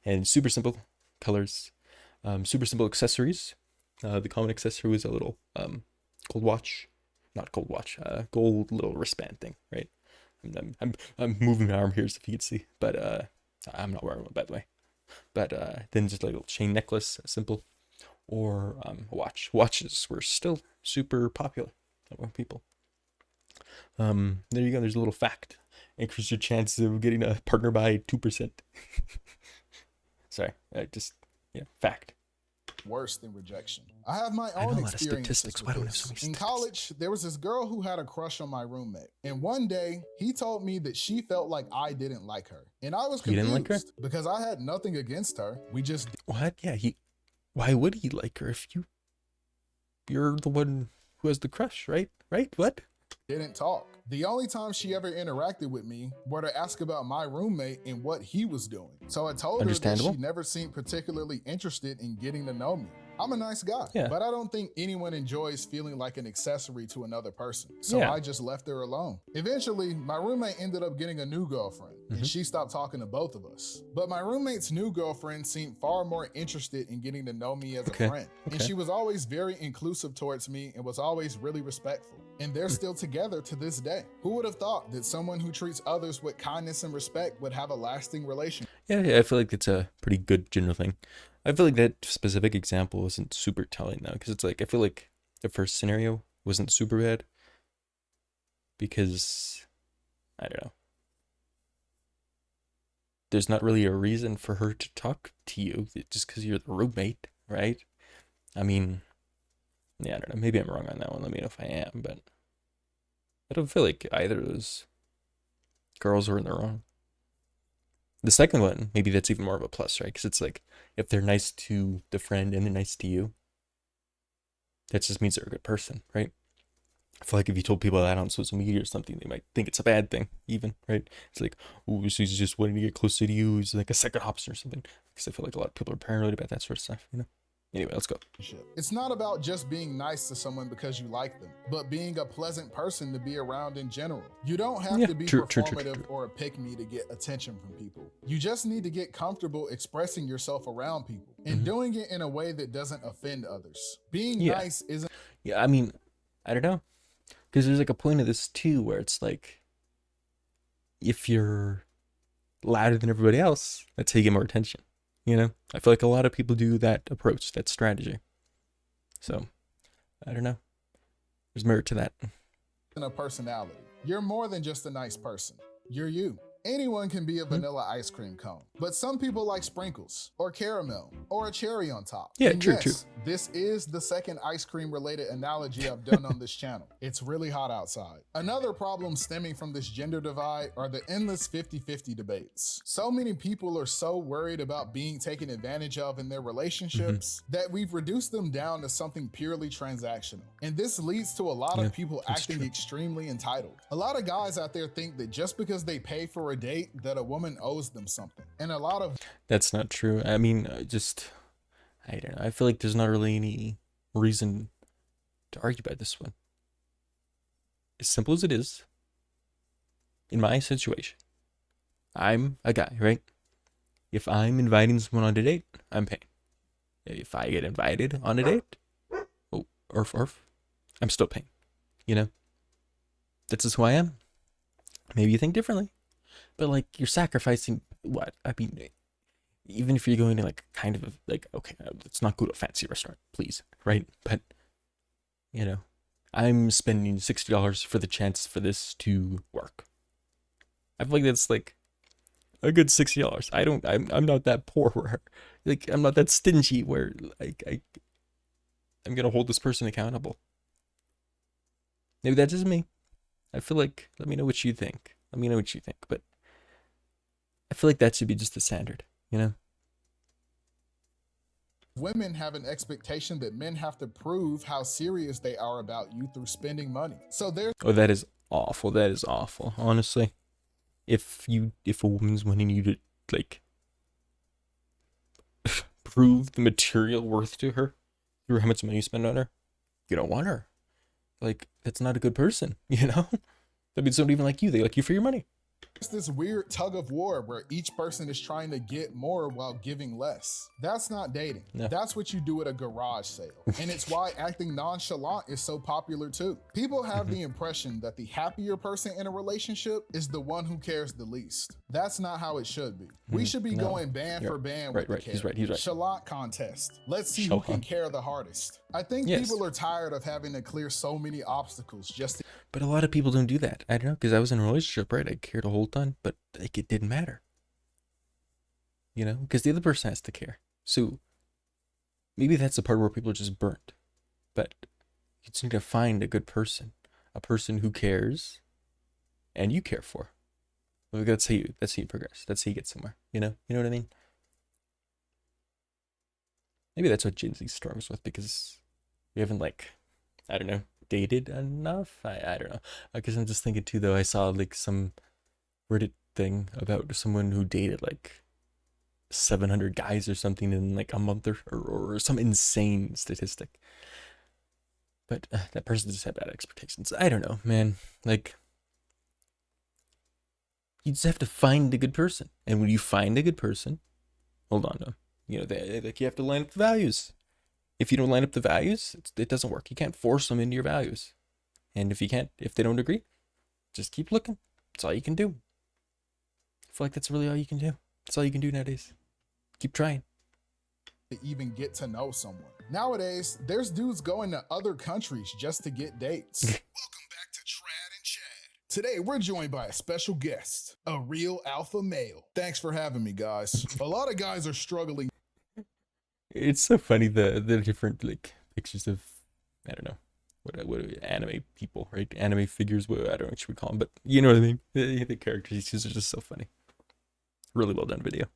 and super simple colors, super simple accessories. The common accessory was a little gold watch, not gold watch, gold little wristband thing, right? I'm moving my arm here so if you can see, but I'm not wearing one, by the way. But then just like a little chain necklace, simple, or a watch. Watches were still super popular among people. There you go. There's a little fact. Increase your chances of getting a partner by 2%. Sorry, fact. worse than rejection. I have my I know own a lot of experiences statistics. with Why do I have this. so many In statistics? college, there was this girl who had a crush on my roommate. And one day, he told me that she felt like I didn't like her. And I was He didn't like her? confused because I had nothing against her. We just What? Yeah, why would he like her if you're the one who has the crush, right? Right? What? didn't talk. The only time she ever interacted with me were to ask about my roommate and what he was doing. So I told her that Understandable. she never seemed particularly interested in getting to know me. I'm a nice guy, Yeah. but I don't think anyone enjoys feeling like an accessory to another person. So Yeah. I just left her alone. Eventually, my roommate ended up getting a new girlfriend, and she stopped talking to both of us. But my roommate's new girlfriend seemed far more interested in getting to know me as a friend. And Okay. she was always very inclusive towards me and was always really respectful. And they're still together to this day. Who would have thought that someone who treats others with kindness and respect would have a lasting relationship? Yeah, I feel like it's a pretty good general thing. I feel like that specific example isn't super telling though, because it's like I feel like the first scenario wasn't super bad because I don't know. There's not really a reason for her to talk to you just because you're the roommate, right? I mean, yeah, I don't know. Maybe I'm wrong on that one. Let me know if I am, but I don't feel like either of those girls were in the wrong. The second one, maybe that's even more of a plus, right? Because it's like if they're nice to the friend and they're nice to you, that just means they're a good person, right? I feel like if you told people that on social media or something, they might think it's a bad thing, even, right? It's like, oh, so he's just wanting to get closer to you. He's like a second option or something. Because I feel like a lot of people are paranoid about that sort of stuff, Anyway, let's go. It's not about just being nice to someone because you like them, but being a pleasant person to be around in general. You don't have to be performative or a pick-me to get attention from people. You just need to get comfortable expressing yourself around people and doing it in a way that doesn't offend others. Being nice isn't... Yeah, I mean, I don't know. Because there's like a point of this too where it's like, if you're louder than everybody else, that's how you get more attention. I feel like a lot of people do that approach, that strategy. So, I don't know. There's merit to that. a personality. You're more than just a nice person. You're you. Anyone can be a vanilla ice cream cone, but some people like sprinkles, or caramel, or a cherry on top. Yeah, And true. This is the second ice cream related analogy I've done on this channel. It's really hot outside. Another problem stemming from this gender divide are the endless 50-50 debates. So many people are so worried about being taken advantage of in their relationships that we've reduced them down to something purely transactional. And this leads to a lot of people acting extremely entitled. A lot of guys out there think that just because they pay for a date that a woman owes them something. And a lot of That's not true. I mean, I don't know. I feel like there's not really any reason to argue about this one. As simple as it is, in my situation, I'm a guy, right? If I'm inviting someone on a date, I'm paying. If I get invited on a date, oh, orf, I'm still paying. You know, that's just who I am. Maybe you think differently, but like you're sacrificing what? I mean, even if you're going to like kind of like, okay, let's not go to a fancy restaurant, please, right? But you know, I'm spending $60 for the chance for this to work. I feel like that's like a good $60. I'm not that poor where like I'm not that stingy where like I'm gonna hold this person accountable. Maybe that's just me. I feel like, let me know what you think. Let me know what you think. But I feel like that should be just the standard, you know? Women have an expectation that men have to prove how serious they are about you through spending money. So there's Oh, that is awful. That is awful. Honestly, if a woman's wanting you to like prove the material worth to her through how much money you spend on her, you don't want her. Like, that's not a good person, you know? That means they don't even like you. They like you for your money. this weird tug of war where each person is trying to get more while giving less. That's not dating. No. That's what you do at a garage sale. And it's why acting nonchalant is so popular too. People have the impression that the happier person in a relationship is the one who cares the least. That's not how it should be. We should be going band for band with the care. He's right. Chalant contest. Let's see who can care the hardest. I think people are tired of having to clear so many obstacles just to... But a lot of people don't do that. I don't know, because I was in a relationship, right? I cared a whole ton, but like it didn't matter. You know, because the other person has to care. So maybe that's the part where people are just burnt. But you just need to find a good person, a person who cares, and you care for. Like, that's how you progress. That's how you get somewhere. You know what I mean? Maybe that's what Gen Z struggles with, because we haven't, like, I don't know, dated enough. I don't know. I guess I'm just thinking too, though. I saw like some Reddit thing about someone who dated like 700 guys or something in like a month, or some insane statistic. But that person just had bad expectations. I don't know, man. Like, you just have to find a good person, and when you find a good person, hold on, no, you know, like you have to line up the values. If you don't line up the values, it doesn't work. You can't force them into your values, and if they don't agree, just keep looking. That's all you can do. I feel like that's really all you can do. That's all you can do nowadays. Keep trying. To even get to know someone. Nowadays, there's dudes going to other countries just to get dates. Welcome back to Trad and Chad. Today, we're joined by a special guest, a real alpha male. Thanks for having me, guys. A lot of guys are struggling. It's so funny, the different like pictures of, I don't know, what anime people, right? Anime figures. I don't know what you would call them, but you know what I mean. The characters are just so funny. Really well done video.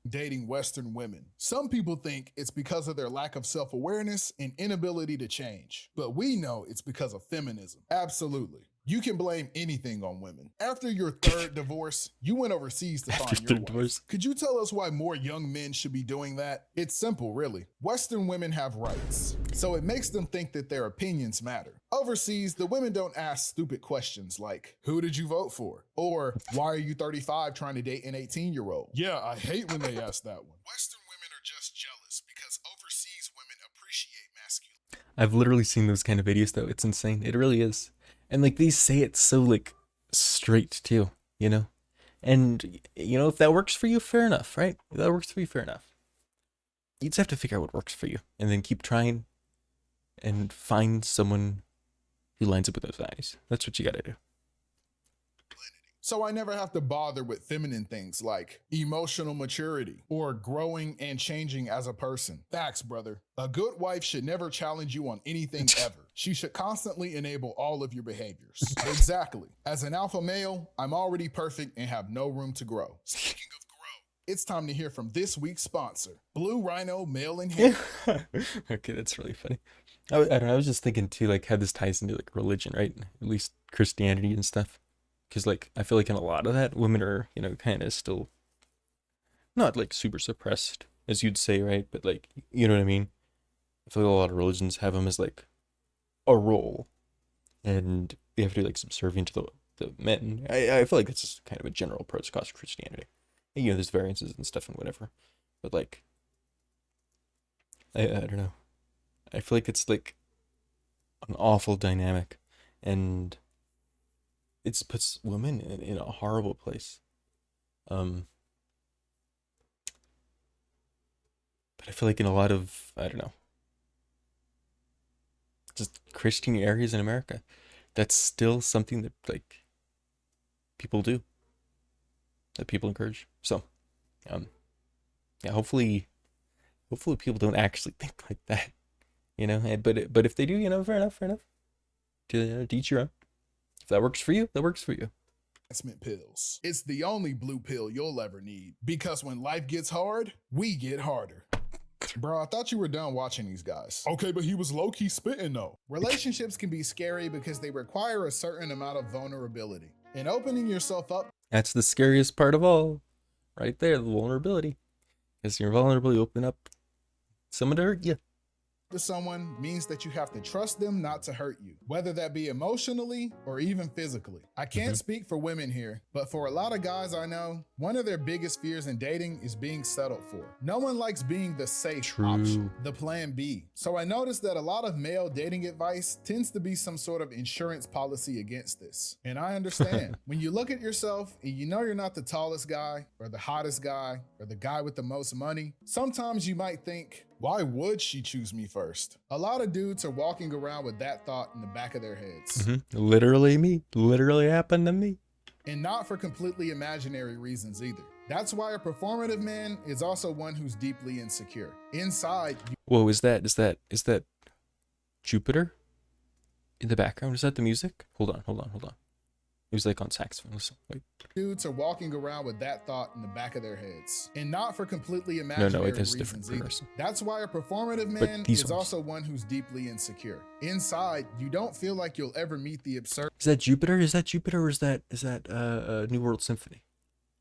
Dating Western women. Some people think it's because of their lack of self-awareness and inability to change, but we know it's because of feminism. Absolutely. You can blame anything on women. After your third divorce, you went overseas to find your wife. Divorce. Could you tell us why more young men should be doing that? It's simple, really. Western women have rights, so it makes them think that their opinions matter. Overseas, the women don't ask stupid questions like, who did you vote for? Or, why are you 35 trying to date an 18-year-old? Yeah, I hate when they ask that one. Western women are just jealous because overseas women appreciate masculinity. I've literally seen those kind of videos, though. It's insane. It really is. And like they say it so like straight too, you know? And you know, if that works for you, fair enough, right? If that works for you, fair enough. You just have to figure out what works for you and then keep trying and find someone who lines up with those values. That's what you gotta do. So I never have to bother with feminine things like emotional maturity or growing and changing as a person. Facts, brother. A good wife should never challenge you on anything ever. She should constantly enable all of your behaviors. Exactly. As an alpha male, I'm already perfect and have no room to grow. Speaking of grow, it's time to hear from this week's sponsor, Blue Rhino Male and Hair. Okay, that's really funny. I don't know, I was just thinking too, like how this ties into like religion, right? At least Christianity and stuff. Because like I feel like in a lot of that, women are, you know, kind of still not like super suppressed, as you'd say, right? But like, you know what I mean? I feel like a lot of religions have them as like a role, and you have to be like subservient to the men. I feel like that's just kind of a general approach across Christianity. And, there's variances and stuff and whatever, but like, I don't know. I feel like it's like an awful dynamic, and it puts women in a horrible place. Um, but I feel like in a lot of, I don't know, just Christian areas in America, that's still something that like people do, that people encourage. So, um, yeah, hopefully people don't actually think like that, but if they do, fair enough, fair enough. To each your own. If that works for you, that works for you. Enhancement pills. It's the only blue pill you'll ever need. Because when life gets hard, we get harder. Bro, I thought you were done watching these guys. Okay, but he was low-key spitting though. Relationships can be scary because they require a certain amount of vulnerability. And opening yourself up. That's the scariest part of all. Right there, the vulnerability. Because you're vulnerable, you open up someone to hurt you. To someone means that you have to trust them not to hurt you, whether that be emotionally or even physically. I can't speak for women here, but for a lot of guys I know, one of their biggest fears in dating is being settled for. No one likes being the safe option, the plan B. So I noticed that a lot of male dating advice tends to be some sort of insurance policy against this. And I understand. When you look at yourself and you know you're not the tallest guy or the hottest guy or the guy with the most money, sometimes you might think, why would she choose me first? A lot of dudes are walking around with that thought in the back of their heads. Literally me. Literally happened to me. And not for completely imaginary reasons either. That's why a performative man is also one who's deeply insecure. Inside. Whoa, is that Jupiter in the background? Is that the music? Hold on. It was like on saxophone. Listen, wait. Dudes are walking around with that thought in the back of their heads. And not for completely imaginary reasons either. That's why a performative man is also one who's deeply insecure. Inside, you don't feel like you'll ever meet the absurd. Is that Jupiter? Or is that New World Symphony?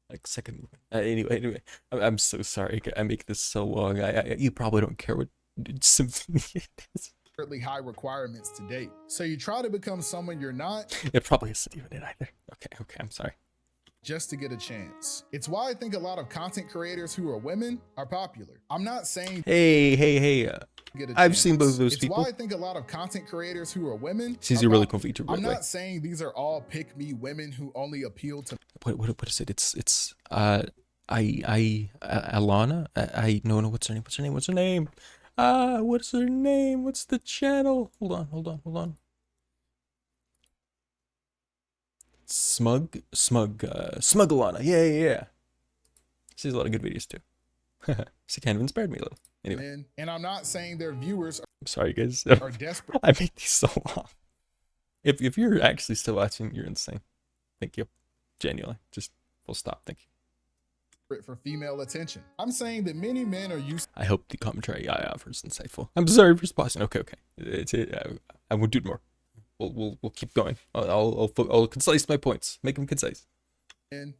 Like second movement. Anyway, I'm so sorry. I make this so long. You probably don't care what symphony it is. High requirements to date. So you try to become someone you're not. It probably isn't even it either. Okay, I'm sorry. Just to get a chance. It's why I think a lot of content creators who are women are popular. I'm not saying hey, I've seen both of those people. It's why I think a lot of content creators who are women. Seems really confused. I'm not saying these are all pick me women who only appeal to. What is it? It's Alana. No. What's her name? What's her name? What's her name? What's the channel? Hold on. Smug Alana. Yeah. She has a lot of good videos too. She kind of inspired me a little. Anyway. And I'm not saying their viewers I'm sorry, guys. are desperate. I make these so long. If you're actually still watching, you're insane. Thank you. Genuinely. Just full stop. Thank you. For female attention. I'm saying that many men are used. I hope the commentary I offer is insightful. I'm sorry for pausing. Okay. I won't do it more. We'll keep going. I'll concise my points. Make them concise.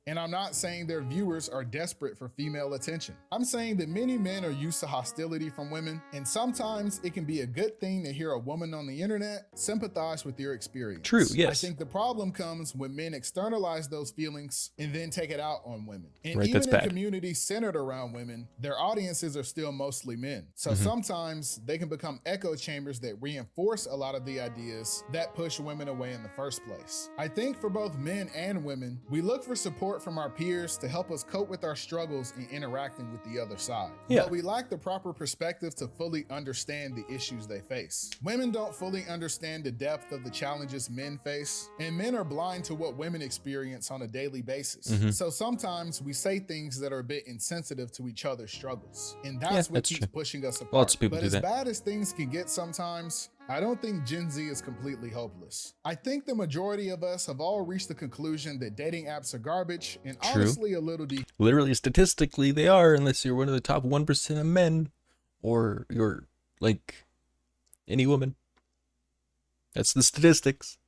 And I'm not saying their viewers are desperate for female attention. I'm saying that many men are used to hostility from women, and sometimes it can be a good thing to hear a woman on the internet sympathize with your experience. True, yes. I think the problem comes when men externalize those feelings and then take it out on women. And right, even in communities centered around women, their audiences are still mostly men. So sometimes they can become echo chambers that reinforce a lot of the ideas that push women away in the first place. I think for both men and women, we look for support from our peers to help us cope with our struggles in interacting with the other side. Yeah. But we lack the proper perspective to fully understand the issues they face. Women don't fully understand the depth of the challenges men face, and men are blind to what women experience on a daily basis. So sometimes we say things that are a bit insensitive to each other's struggles, and that's what keeps pushing us apart. Lots of people but do as that. bad as things can get sometimes, I don't think Gen Z is completely hopeless. I think the majority of us have all reached the conclusion that dating apps are garbage and honestly a little deep. Literally, statistically, they are, unless you're one of the top 1% of men or you're like any woman. That's the statistics.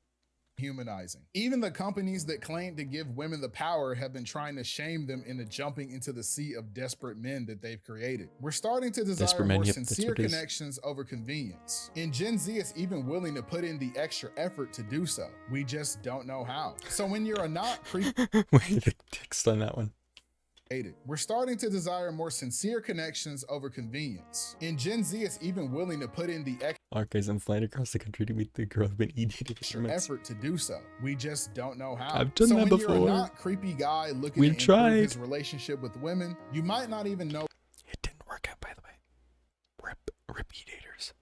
humanizing. Even the companies that claim to give women the power have been trying to shame them into jumping into the sea of desperate men that they've created. We're starting to desire Desperate men, more yep, that's sincere what it is. connections over convenience. And Gen Z is even willing to put in the extra effort to do so. We just don't know how. So when you're a not creepy Wait, the text on that one. we're starting to desire more sincere connections over convenience. And Gen Z is even willing to put in the Alright guys, I'm flying across the country to meet the girl I've been eating extra effort to do so. We just don't know how. I've done so that when before. you're a not creepy guy looking We've to improve tried. his relationship with women, you might not even know It didn't work out, by the way. Repeat haters.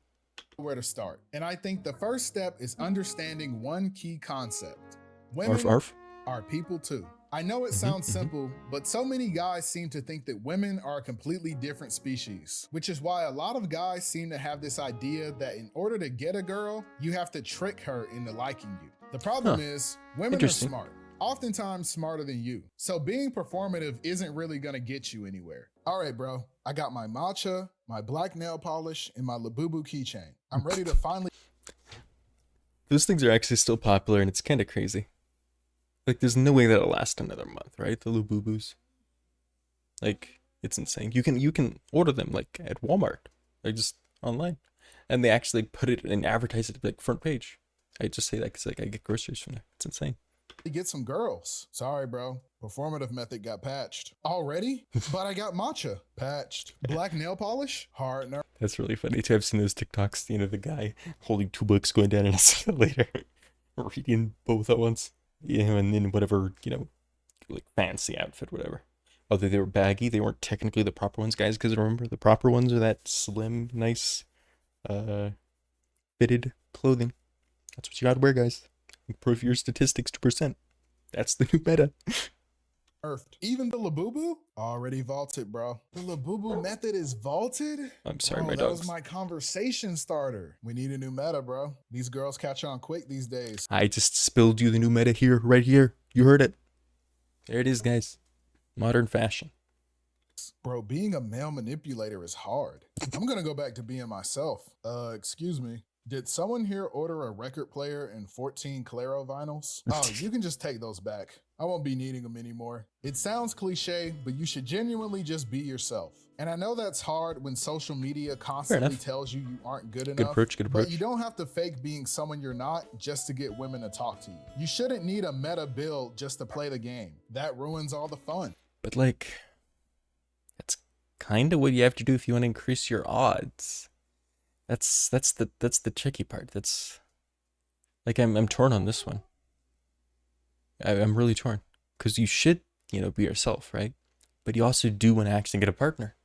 where to start. And I think the first step is understanding one key concept. Women Arf, arf. are people too. I know it sounds simple, but so many guys seem to think that women are a completely different species, which is why a lot of guys seem to have this idea that in order to get a girl, you have to trick her into liking you. The problem is, women are smart, oftentimes smarter than you. So being performative isn't really gonna get you anywhere. All right, bro, I got my matcha, my black nail polish, and my Labubu keychain. I'm ready to finally. Those things are actually still popular, and it's kind of crazy. Like, there's no way that'll last another month, right? The Lububus. Like, it's insane. You can order them, like, at Walmart. Like, just online. And they actually put it and advertise it, like, front page. I just say that because, like, I get groceries from there. It's insane. Get some girls. Sorry, bro. Performative method got patched. Already? But I got matcha. Patched. Black nail polish? Hard nerve. That's really funny, too. I've seen those TikToks, you know, the guy holding 2 books going down an escalator. Reading both at once. Yeah, and in whatever, you know, like fancy outfit, whatever. Although they were baggy, they weren't technically the proper ones, guys, because remember, the proper ones are that slim, nice, fitted clothing. That's what you gotta wear, guys. Improve your statistics 2%. That's the new meta. Even the Labubu? Already vaulted, bro. The Labubu method is vaulted? I'm sorry, bro, my that dogs. was my conversation starter. We need a new meta, bro. These girls catch on quick these days. I just spilled you the new meta here, right here. You heard it. There it is, guys. Modern fashion. Bro, being a male manipulator is hard. I'm gonna go back to being myself. Excuse me. Did someone here order a record player and 14 Claro vinyls? Oh, you can just take those back. I won't be needing them anymore. It sounds cliche, but you should genuinely just be yourself. And I know that's hard when social media constantly tells you aren't good enough. Good approach, good approach. But you don't have to fake being someone you're not just to get women to talk to you. You shouldn't need a meta build just to play the game. That ruins all the fun. But, like, that's kind of what you have to do if you want to increase your odds. That's the tricky part. That's like I'm torn on this one. I'm really torn because you should, you know, be yourself, right? But you also do want to actually get a partner.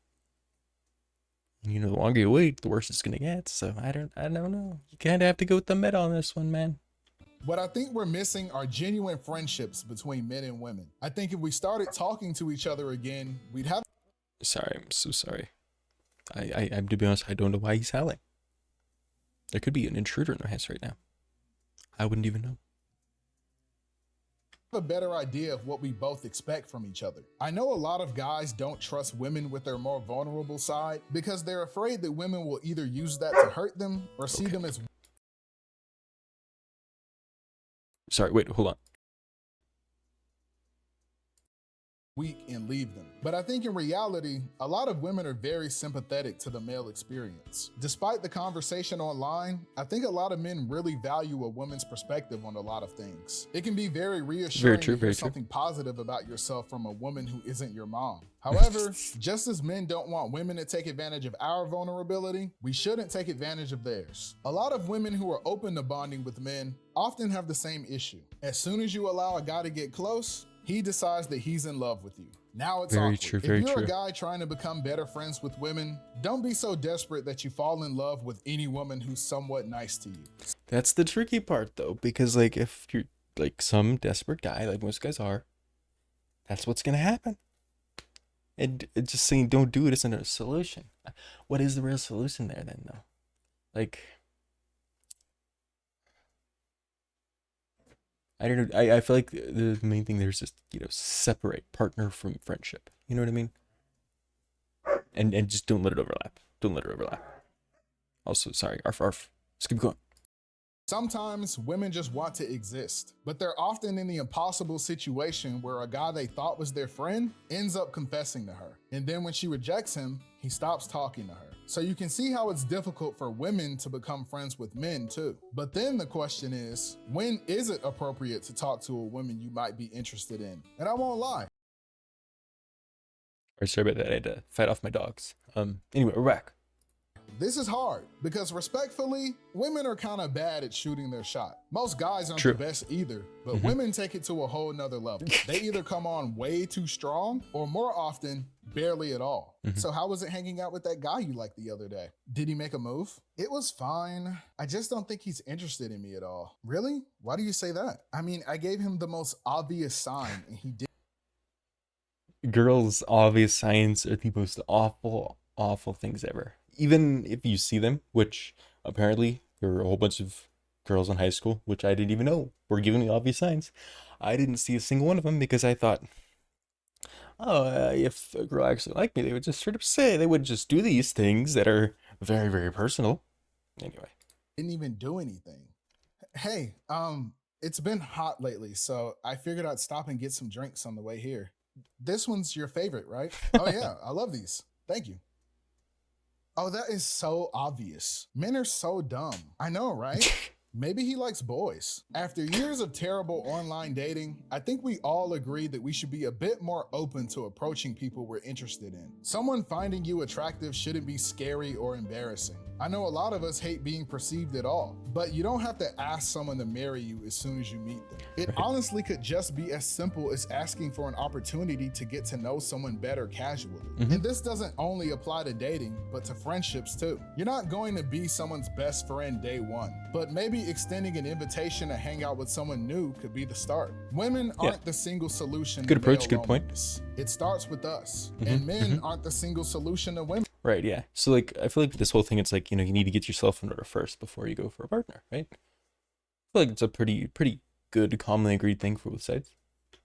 And you know, the longer you wait, the worse it's gonna get. So I don't know. You kind of have to go with the meta on this one, man. What I think we're missing are genuine friendships between men and women. I think if we started talking to each other again, we'd have. Sorry, I'm so sorry. I'm to be honest, I don't know why he's howling. There could be an intruder in the house right now. I wouldn't even know. A better idea of what we both expect from each other. I know a lot of guys don't trust women with their more vulnerable side because they're afraid that women will either use that to hurt them or see them as. Sorry, wait, hold on. Weak and leave them. But I think in reality, a lot of women are very sympathetic to the male experience. Despite the conversation online, I think a lot of men really value a woman's perspective on a lot of things. It can be very reassuring to hear something positive about yourself from a woman who isn't your mom. However, just as men don't want women to take advantage of our vulnerability, we shouldn't take advantage of theirs. A lot of women who are open to bonding with men often have the same issue. As soon as you allow a guy to get close, he decides that he's in love with you. Now it's very awkward. True, if very you're true. a guy trying to become better friends with women, don't be so desperate that you fall in love with any woman who's somewhat nice to you. That's the tricky part, though, because, like, if you're, like, some desperate guy, like most guys are, that's what's gonna happen. And just saying don't do it isn't a solution. What is the real solution there, then, though? Like, I don't know. I feel like the main thing there is just, you know, separate partner from friendship. You know what I mean? And just don't let it overlap. Don't let it overlap. Also, sorry, arf arf. Let's keep going. Sometimes women just want to exist, but they're often in the impossible situation where a guy they thought was their friend ends up confessing to her. And then when she rejects him, he stops talking to her. So you can see how it's difficult for women to become friends with men too. But then the question is, when is it appropriate to talk to a woman you might be interested in? And I won't lie. Or sorry about that, I had to fight off my dogs. Anyway, we're back. This is hard because respectfully, women are kind of bad at shooting their shot. Most guys aren't True. the best either, but women take it to a whole nother level. They either come on way too strong or more often, barely at all. So how was it hanging out with that guy you liked the other day? Did he make a move? It was fine. I just don't think he's interested in me at all. Really? Why do you say that? I mean, I gave him the most obvious sign and he did. Girls' obvious signs are the most awful, awful things ever. Even if you see them, which apparently there were a whole bunch of girls in high school, which I didn't even know were giving me obvious signs. I didn't see a single one of them because I thought, oh, if a girl actually liked me, they would just straight up say, they would just do these things that are very, very personal. Anyway. Didn't even do anything. Hey, it's been hot lately, so I figured I'd stop and get some drinks on the way here. This one's your favorite, right? Oh yeah, I love these. Thank you. Oh, that is so obvious. Men are so dumb. I know, right? Maybe he likes boys. After years of terrible online dating, I think we all agree that we should be a bit more open to approaching people we're interested in. Someone finding you attractive shouldn't be scary or embarrassing. I know a lot of us hate being perceived at all, but you don't have to ask someone to marry you as soon as you meet them. It honestly could just be as simple as asking for an opportunity to get to know someone better casually. And this doesn't only apply to dating, but to friendships too. You're not going to be someone's best friend day one, but maybe extending an invitation to hang out with someone new could be the start. Women aren't the single solution. Good to approach, male good point. loneliness. It starts with us, and men aren't the single solution to women. Right, yeah. So like I feel like this whole thing, it's like, you know, you need to get yourself in order first before you go for a partner, right? I feel like it's a pretty good, commonly agreed thing for both sides.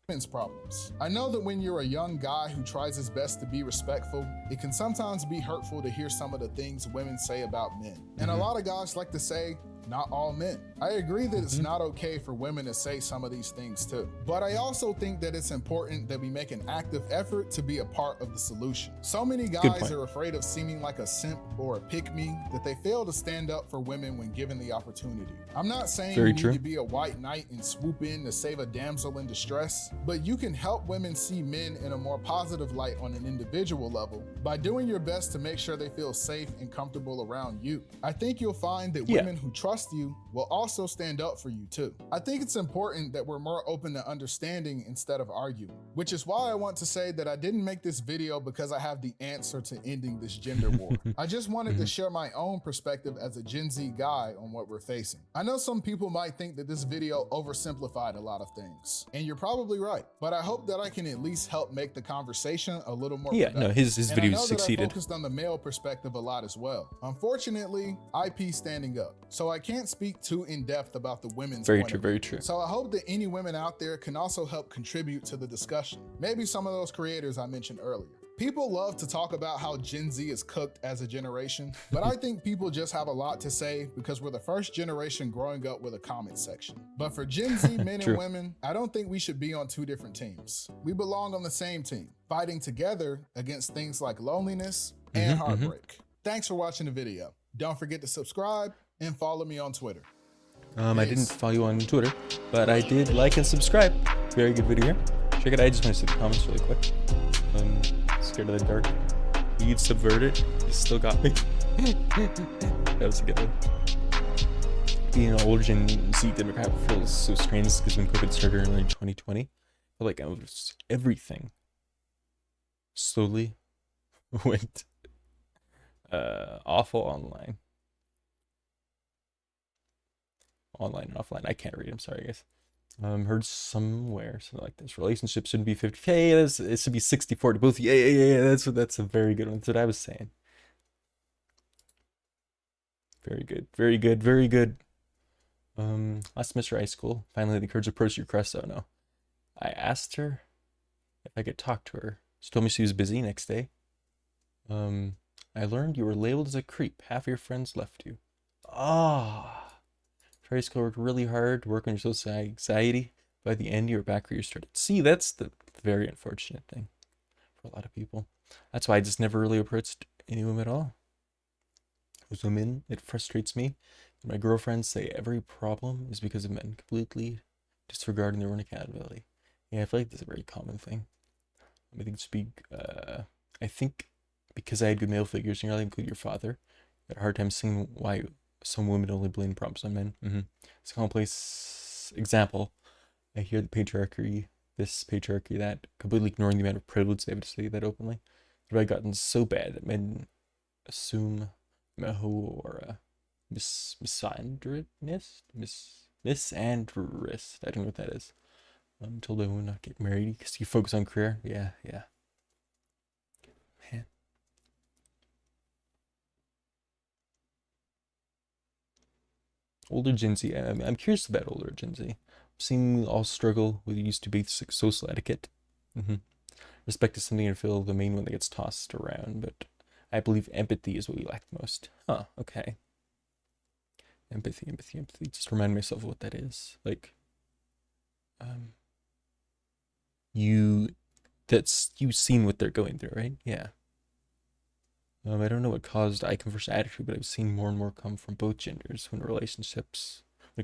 Women's problems. I know that when you're a young guy who tries his best to be respectful, it can sometimes be hurtful to hear some of the things women say about men. And a lot of guys like to say, not all men. I agree that it's not okay for women to say some of these things too. But I also think that it's important that we make an active effort to be a part of the solution. So many guys are afraid of seeming like a simp or a pick-me that they fail to stand up for women when given the opportunity. I'm not saying you need to be a white knight and swoop in to save a damsel in distress, but you can help women see men in a more positive light on an individual level by doing your best to make sure they feel safe and comfortable around you. I think you'll find that women who trust you will also stand up for you too. I think it's important that we're more open to understanding instead of arguing, which is why I want to say that I didn't make this video because I have the answer to ending this gender war. I just wanted to share my own perspective as a Gen Z guy on what we're facing. I know some people might think that this video oversimplified a lot of things, and you're probably right, but I hope that I can at least help make the conversation a little more productive. No, his video succeeded. I focused on the male perspective a lot as well. Unfortunately, IP standing up, so I can't speak too in depth about the women's very true. So I hope that any women out there can also help contribute to the discussion. Maybe some of those creators I mentioned earlier. People love to talk about how Gen Z is cooked as a generation, but I think people just have a lot to say because we're the first generation growing up with a comment section. But for Gen Z men and women, I don't think we should be on two different teams. We belong on the same team, fighting together against things like loneliness and heartbreak. Thanks for watching the video. Don't forget to subscribe and follow me on Twitter. I didn't follow you on Twitter, but I did like and subscribe. Very good video here. Check it out. I just want to see the comments really quick. Scared of the dark. You'd subverted. You still got me. That was a good one. Being an older Gen Z Democrat feels so strange because when COVID started in early 2020, I feel like everything slowly went awful online. Online and offline. I can't read. I'm sorry, guys. Heard somewhere something like this. Relationships shouldn't be 50. Hey, it should be 60-40. Both. Yeah. That's a very good one. That's what I was saying. Very good. Last semester of high school, finally the courage to approach your crush. Oh no. I asked her if I could talk to her. She told me she was busy next day. I learned you were labeled as a creep. Half of your friends left you. Trying Try to school, work really hard, work on your social anxiety. By the end, you're back where you started. See, that's the very unfortunate thing for a lot of people. That's why I just never really approached any women at all. Those women, it frustrates me. My girlfriends say every problem is because of men completely disregarding their own accountability. Yeah, I feel like that's a very common thing. I think speak. I think because I had good male figures in your life, including your father, I had a hard time seeing why some women only blame problems on men. It's a commonplace example. I hear the patriarchy, this patriarchy, that, completely ignoring the amount of privilege they have to say that openly. It had gotten so bad that men assume Meho or a misandrist, misandrist. I don't know what that is. Told I will not get married because you focus on career. Yeah, yeah. Man. Older Gen Z. I'm curious about older Gen Z. I've seen all struggle with used to basic social etiquette. Mm-hmm. Respect is something I feel the main one that gets tossed around, but I believe empathy is what we lack the most. Huh, okay. Empathy. Just remind myself of what that is. Like, um, you, you've seen what they're going through, right? Yeah. I don't know what caused I converse attitude, but I've seen more and more come from both genders when it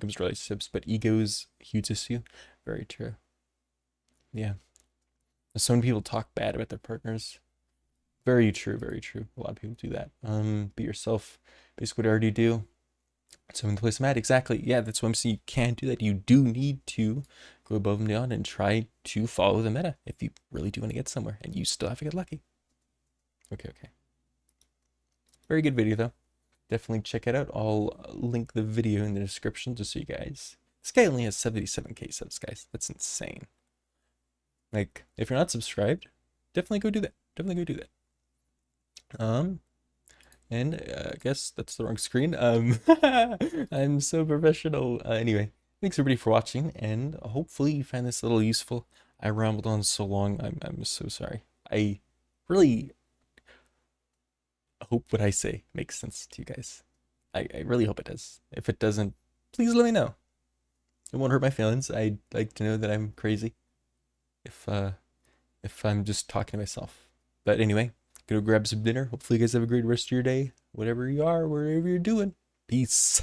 comes to relationships, but ego is a huge issue. Very true. Yeah. So many people talk bad about their partners. Very true, very true. A lot of people do that. Be yourself. Basically what I already do. So in the place I'm at, exactly. Yeah, that's what I'm saying. You can't do that. You do need to go above and beyond and try to follow the meta if you really do want to get somewhere, and you still have to get lucky. Okay. Very good video though. Definitely check it out. I'll link the video in the description just so you guys. This guy only has 77k subs, guys. That's insane. Like, if you're not subscribed, definitely go do that. Definitely go do that. And I guess that's the wrong screen. I'm so professional. Anyway, thanks everybody for watching, and hopefully you found this a little useful. I rambled on so long. I'm so sorry. I really hope what I say makes sense to you guys. I really hope it does. If it doesn't, please let me know. It won't hurt my feelings. I'd like to know that I'm crazy if I'm just talking to myself. But anyway, go grab some dinner. Hopefully you guys have a great rest of your day, whatever you are, wherever you're doing. Peace.